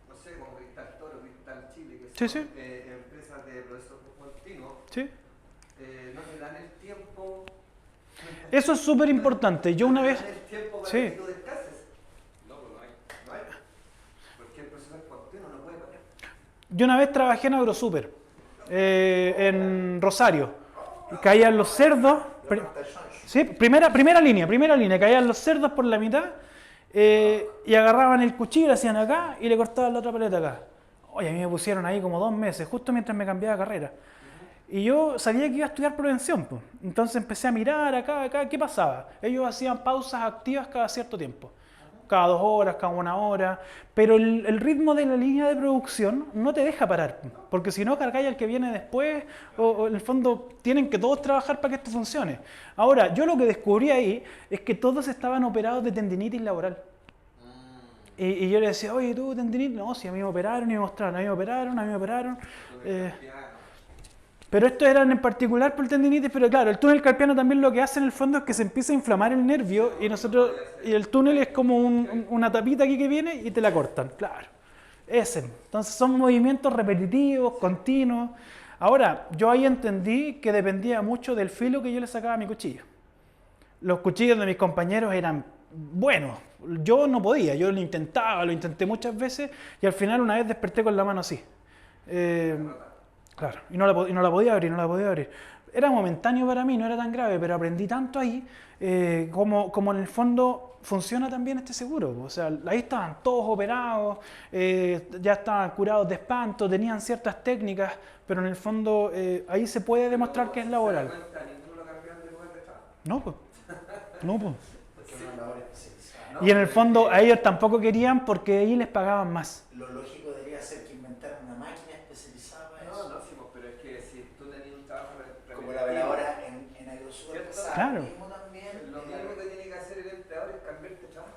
no sé, como Cristal Toro, Cristal Chile, que son Sí, sí. empresas de procesos continuos, ¿Sí? no te dan el tiempo. Eso es súper importante. Yo una No te vez... dan el tiempo para Sí. que tú descanses. No, pues no hay. No hay. Porque el proceso es continuo, no puede parar. Yo una vez trabajé en Agrosuper, en Rosario. Y caían los cerdos... Sí, primera línea, caían los cerdos por la mitad y agarraban el cuchillo, lo hacían acá y le cortaban la otra paleta acá. Oye, a mí me pusieron ahí como 2 meses, justo mientras me cambiaba de carrera. Y yo sabía que iba a estudiar prevención, pues. Entonces empecé a mirar acá, ¿qué pasaba? Ellos hacían pausas activas cada cierto tiempo, cada 2 horas, cada 1 hora, pero el ritmo de la línea de producción no te deja parar, porque si no cargáis al que viene después, o en el fondo tienen que todos trabajar para que esto funcione. Ahora, yo lo que descubrí ahí es que todos estaban operados de tendinitis laboral. Y yo le decía, oye, ¿tú tendinitis? No, si a mí me operaron y me mostraron, a mí me operaron. Pero estos eran en particular por el tendinitis, pero claro, el túnel carpiano también lo que hace en el fondo es que se empieza a inflamar el nervio y el túnel es como una tapita aquí que viene y te la cortan, claro. Entonces son movimientos repetitivos, continuos. Ahora, yo ahí entendí que dependía mucho del filo que yo le sacaba a mi cuchillo. Los cuchillos de mis compañeros eran buenos, yo no podía, yo lo intenté muchas veces y al final una vez desperté con la mano así. Claro, y no la podía abrir. Era momentáneo para mí, no era tan grave, pero aprendí tanto ahí como en el fondo funciona también este seguro. O sea, ahí estaban todos operados, ya estaban curados de espanto, tenían ciertas técnicas, pero en el fondo ahí se puede demostrar que es laboral. ¿Ninguno lo cambiaron de lugar de trabajo? No, pues. No, pues. Porque es una labor especializada. No, Y en el fondo a ellos tampoco querían porque ahí les pagaban más. Lo lógico debería ser que inventaran una máquina especializada para eso. no, sí, pues, pero es que si tú tenías un trabajo Como la veladora en Agrosur pasaba Claro. lo mismo también. lo mismo que tiene que hacer el empleador es cambiarte de trabajo.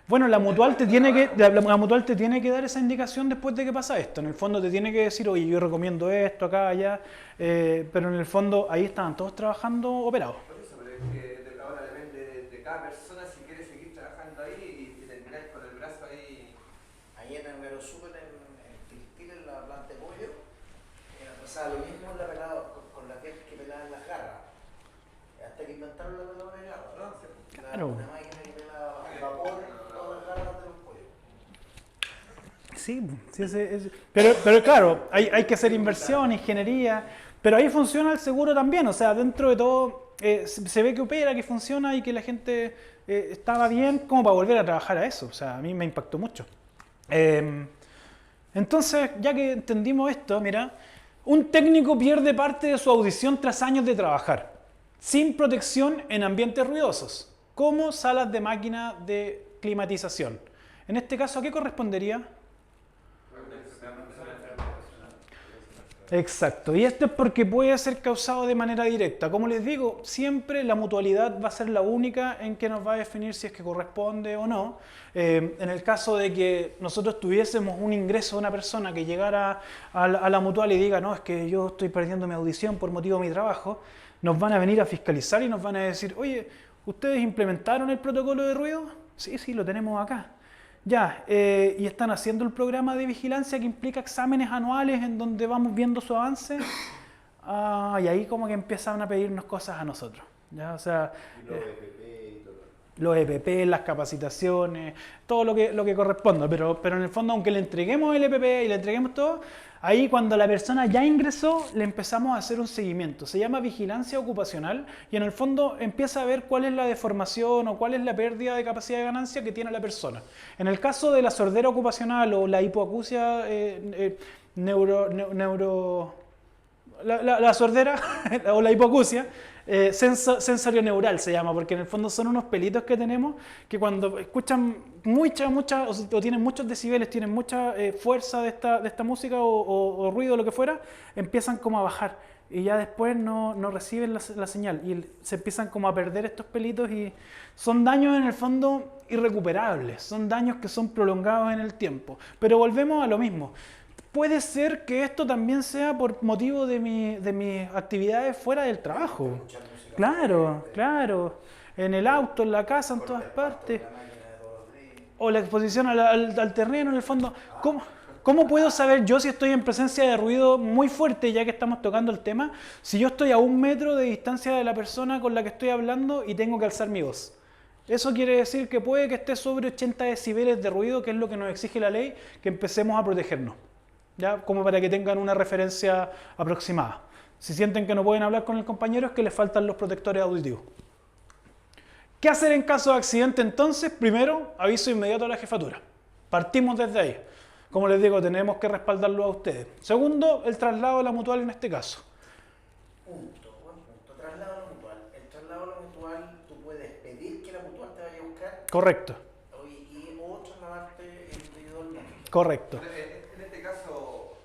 Bueno, la mutual la mutual te tiene que dar esa indicación después de que pasa esto. En el fondo te tiene que decir, oye, yo recomiendo esto acá, allá, pero en el fondo ahí estaban todos trabajando operados. Por eso, pero es que ahora depende de cada persona si quiere seguir trabajando ahí y terminar con el brazo ahí. Ahí en el Agrosur, en Tiltil, en la planta de pollo, pasaba lo mismo con la que pelaban las garras. Hasta que inventaron la peladora de garras. No, sí. Claro. Una máquina que pelaba al vapor todas las garras de los pollos. Sí, sí, pero claro, hay que hacer inversión, ingeniería, pero ahí funciona el seguro también, o sea, dentro de todo se ve que opera, que funciona y que la gente estaba bien como para volver a trabajar a eso, o sea, a mí me impactó mucho. Entonces, ya que entendimos esto, mira, un técnico pierde parte de su audición tras años de trabajar, sin protección en ambientes ruidosos, como salas de máquina de climatización. En este caso, ¿a qué correspondería? Exacto, y esto es porque puede ser causado de manera directa. Como les digo, siempre la mutualidad va a ser la única en que nos va a definir si es que corresponde o no. En el caso de que nosotros tuviésemos un ingreso de una persona que llegara a la mutual y diga, no, es que yo estoy perdiendo mi audición por motivo de mi trabajo, nos van a venir a fiscalizar y nos van a decir, oye, ¿ustedes implementaron el protocolo de ruido? Sí, sí, lo tenemos acá. Ya, y están haciendo el programa de vigilancia que implica exámenes anuales en donde vamos viendo su avance. Y ahí como que empiezan a pedirnos cosas a nosotros. ¿Ya? O sea, Y los EPP y todo. los EPP, las capacitaciones, todo lo que corresponda. Pero en el fondo, aunque le entreguemos el EPP y le entreguemos todo, ahí cuando la persona ya ingresó, le empezamos a hacer un seguimiento. Se llama vigilancia ocupacional y en el fondo empieza a ver cuál es la deformación o cuál es la pérdida de capacidad de ganancia que tiene la persona. En el caso de la sordera ocupacional o la hipoacusia la sordera o la hipoacusia, sensorio-neural se llama, porque en el fondo son unos pelitos que tenemos que cuando escuchan o tienen muchos decibeles, tienen mucha fuerza de esta música o ruido o lo que fuera, empiezan como a bajar y ya después no reciben la señal y se empiezan como a perder estos pelitos y son daños en el fondo irrecuperables, son daños que son prolongados en el tiempo. Pero volvemos a lo mismo. Puede ser que esto también sea por motivo de mis actividades fuera del trabajo. Escuchar música Claro, fuerte, claro. En el auto, en la casa, en todas cortar pasto, partes. la máquina de todos los días. O la exposición al terreno, en el fondo. ¿Cómo puedo saber yo si estoy en presencia de ruido muy fuerte, ya que estamos tocando el tema, si yo estoy a 1 metro de distancia de la persona con la que estoy hablando y tengo que alzar mi voz? Eso quiere decir que puede que esté sobre 80 decibeles de ruido, que es lo que nos exige la ley, que empecemos a protegernos. ¿Ya? Como para que tengan una referencia aproximada. Si sienten que no pueden hablar con el compañero es que les faltan los protectores auditivos. ¿Qué hacer en caso de accidente entonces? Primero, aviso inmediato a la jefatura. Partimos desde ahí. Como les digo, tenemos que respaldarlo a ustedes. Segundo, el traslado a la mutual en este caso. Buen punto. Traslado a la mutual. El traslado a la mutual, tú puedes pedir que la mutual te vaya a buscar Correcto, o trasladarte individualmente. correcto. Pero en este caso,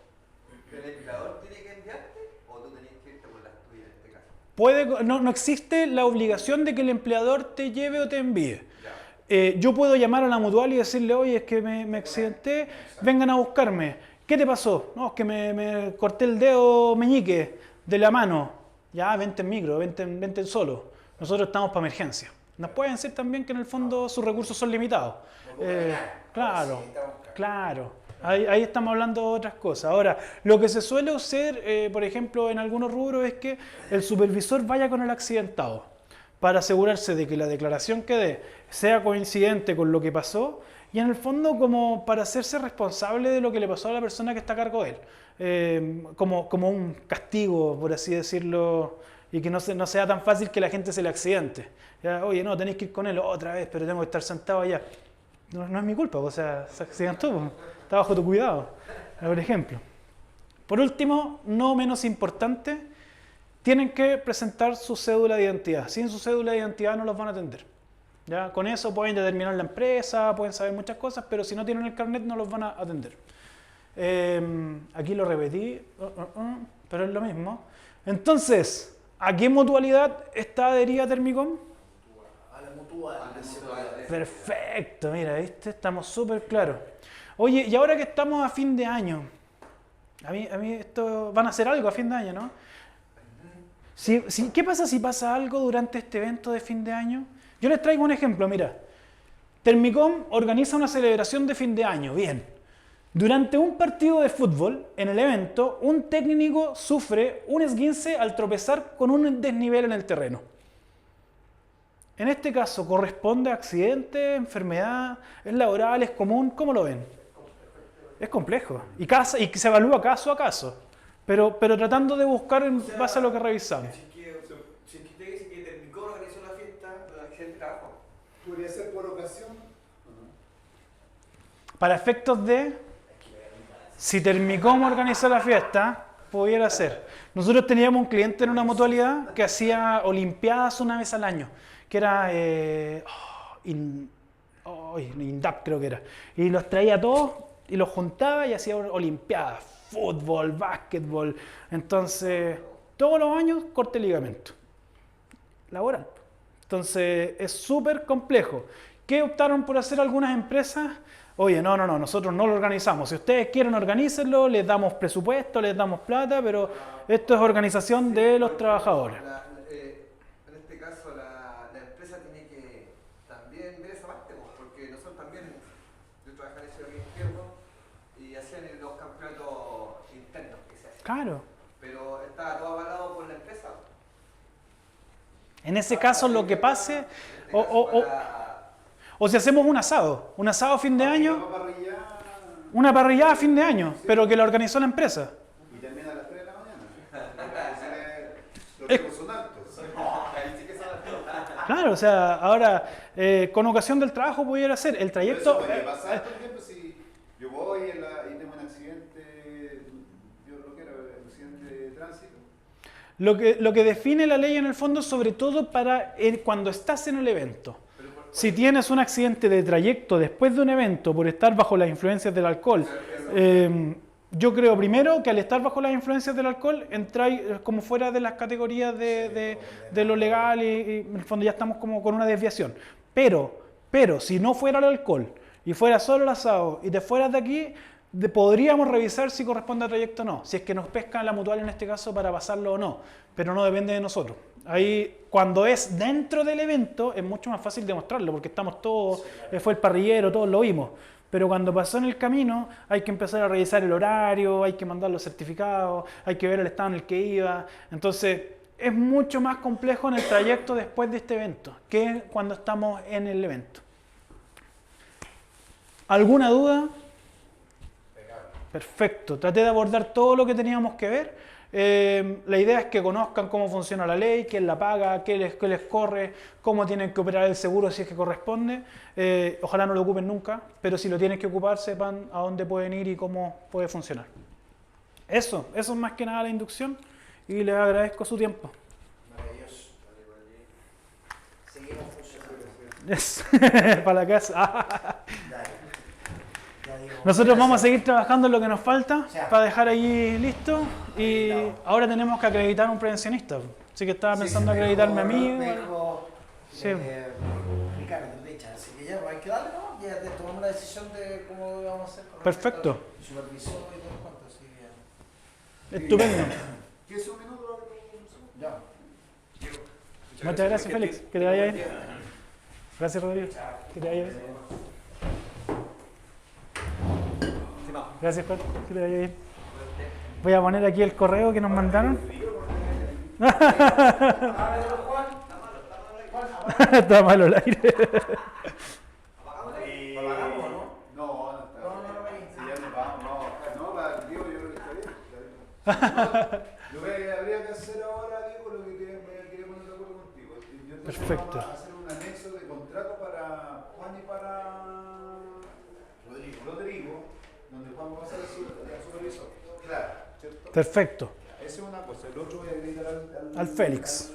¿el empleador tiene que enviarte o tú tenés que irte por las tuyas en este caso? No existe la obligación de que el empleador te lleve o te envíe. Ya. Yo puedo llamar a la mutual y decirle, oye, es que me accidenté, vengan a buscarme. ¿Qué te pasó? No, es que me corté el dedo meñique de la mano. Ya, vente en micro, vente en solo. Nosotros estamos para emergencia. Nos pueden decir también que en el fondo sus recursos son limitados. Claro, claro. Ahí estamos hablando de otras cosas. Ahora, lo que se suele hacer, por ejemplo, en algunos rubros es que el supervisor vaya con el accidentado para asegurarse de que la declaración que dé sea coincidente con lo que pasó y en el fondo como para hacerse responsable de lo que le pasó a la persona que está a cargo de él. Como un castigo, por así decirlo, y que no sea tan fácil que la gente se le accidente. Ya, oye, no, tenéis que ir con él otra vez, pero tengo que estar sentado allá. No es mi culpa, o sea, se accidentó, pues, está bajo tu cuidado, por ejemplo. Por último, no menos importante, tienen que presentar su cédula de identidad. Sin su cédula de identidad no los van a atender. ¿Ya? Con eso pueden determinar la empresa, pueden saber muchas cosas, pero si no tienen el carnet no los van a atender. Aquí lo repetí, pero es lo mismo. Entonces, ¿a qué mutualidad está adherida Termicom? A la mutual. Perfecto, mira, ¿viste? Estamos súper claros. Oye, y ahora que estamos a fin de año, a mí esto van a hacer algo a fin de año, ¿no? ¿Qué pasa si pasa algo durante este evento de fin de año? Yo les traigo un ejemplo, mira. Termicom organiza una celebración de fin de año, bien. Durante un partido de fútbol, en el evento, un técnico sufre un esguince al tropezar con un desnivel en el terreno. En este caso, ¿corresponde a accidente, enfermedad, es laboral, es común? ¿Cómo lo ven? Es complejo y se evalúa caso a caso, pero tratando de buscar en base a lo que revisamos. Si es que usted dice que Termicom organizó una fiesta, la accidente de trabajo. ¿Podría ser por ocasión? Para efectos de, si Termicom organizó la fiesta, pudiera ser. Nosotros teníamos un cliente en una mutualidad que hacía olimpiadas una vez al año, que era INDAP creo que era, y los traía a todos y los juntaba y hacía olimpiadas, fútbol, básquetbol. Entonces, todos los años corte ligamento laboral. Entonces, es súper complejo. ¿Qué optaron por hacer algunas empresas? Oye, no, nosotros no lo organizamos. Si ustedes quieren, organícenlo, les damos presupuesto, les damos plata, pero esto es organización de los trabajadores. En este caso, la empresa tiene que también ver esa parte, porque nosotros también, yo trabajaba en ese aquí izquierdo y hacían los campeonatos internos que se hacen. Claro. Pero estaba todo avalado por la empresa. En ese caso, lo que pase, o si hacemos un asado a fin de año, una parrillada a fin de año, pero que la organizó la empresa. Y termina a las 3 de la mañana. Los tipos son altos. Claro, o sea, ahora, con ocasión del trabajo pudiera ser el trayecto. Eso puede pasar, por ejemplo, si yo voy y tengo un accidente, yo lo que era, un accidente de tránsito. Lo que define la ley en el fondo, sobre todo para cuando estás en el evento. Si tienes un accidente de trayecto después de un evento por estar bajo las influencias del alcohol, yo creo primero que al estar bajo las influencias del alcohol entráis como fuera de las categorías de lo legal y en el fondo ya estamos como con una desviación. Pero si no fuera el alcohol y fuera solo el asado y te fueras de aquí, podríamos revisar si corresponde al trayecto o no, si es que nos pesca la mutual en este caso para pasarlo o no, pero no depende de nosotros. Ahí, cuando es dentro del evento, es mucho más fácil demostrarlo, porque estamos todos, fue el parrillero, todos lo vimos. Pero cuando pasó en el camino, hay que empezar a revisar el horario, hay que mandar los certificados, hay que ver el estado en el que iba. Entonces, es mucho más complejo en el trayecto después de este evento, que cuando estamos en el evento. ¿Alguna duda? Perfecto, traté de abordar todo lo que teníamos que ver. La idea es que conozcan cómo funciona la ley, quién la paga, qué les corre, cómo tienen que operar el seguro si es que corresponde. Ojalá no lo ocupen nunca, pero si lo tienen que ocupar, sepan a dónde pueden ir y cómo puede funcionar. Eso es más que nada la inducción y les agradezco su tiempo. Maravilloso. Seguimos funcionando. Yes. Para la casa. Dale. Ya digo, Nosotros vamos a seguir trabajando en lo que nos falta Ya. para dejar ahí listo y ahora tenemos que acreditar un prevencionista. Así que estaba pensando acreditarme a mí. Me dijo Sí. Ricardo, Richard, así que ya, pues hay que darle, ¿no? Ya tomamos la decisión de cómo vamos a hacer con Perfecto. respecto al supervisor y todo el cuento, así que Estupendo. ¿Qué es un minuto? ya. Muchas gracias, Félix. Que te vaya bien. Gracias, Rodrigo. Que te vaya bien. Gracias, Juan. Que te vaya bien. Voy a poner aquí el correo que nos mandaron. Está malo el aire. ¿Apagamos o no? No está. Si ya nos vamos, no, para el Diego yo creo que está bien. Lo que habría que hacer ahora, Diego, lo que quería poner de acuerdo contigo. Perfecto. Vamos a hacer un anexo de contrato para Juan y para Rodrigo, donde Juan va a ser el supervisor. Claro, ¿cierto? Perfecto. Esa es una cosa. El otro voy a agregar al al Félix.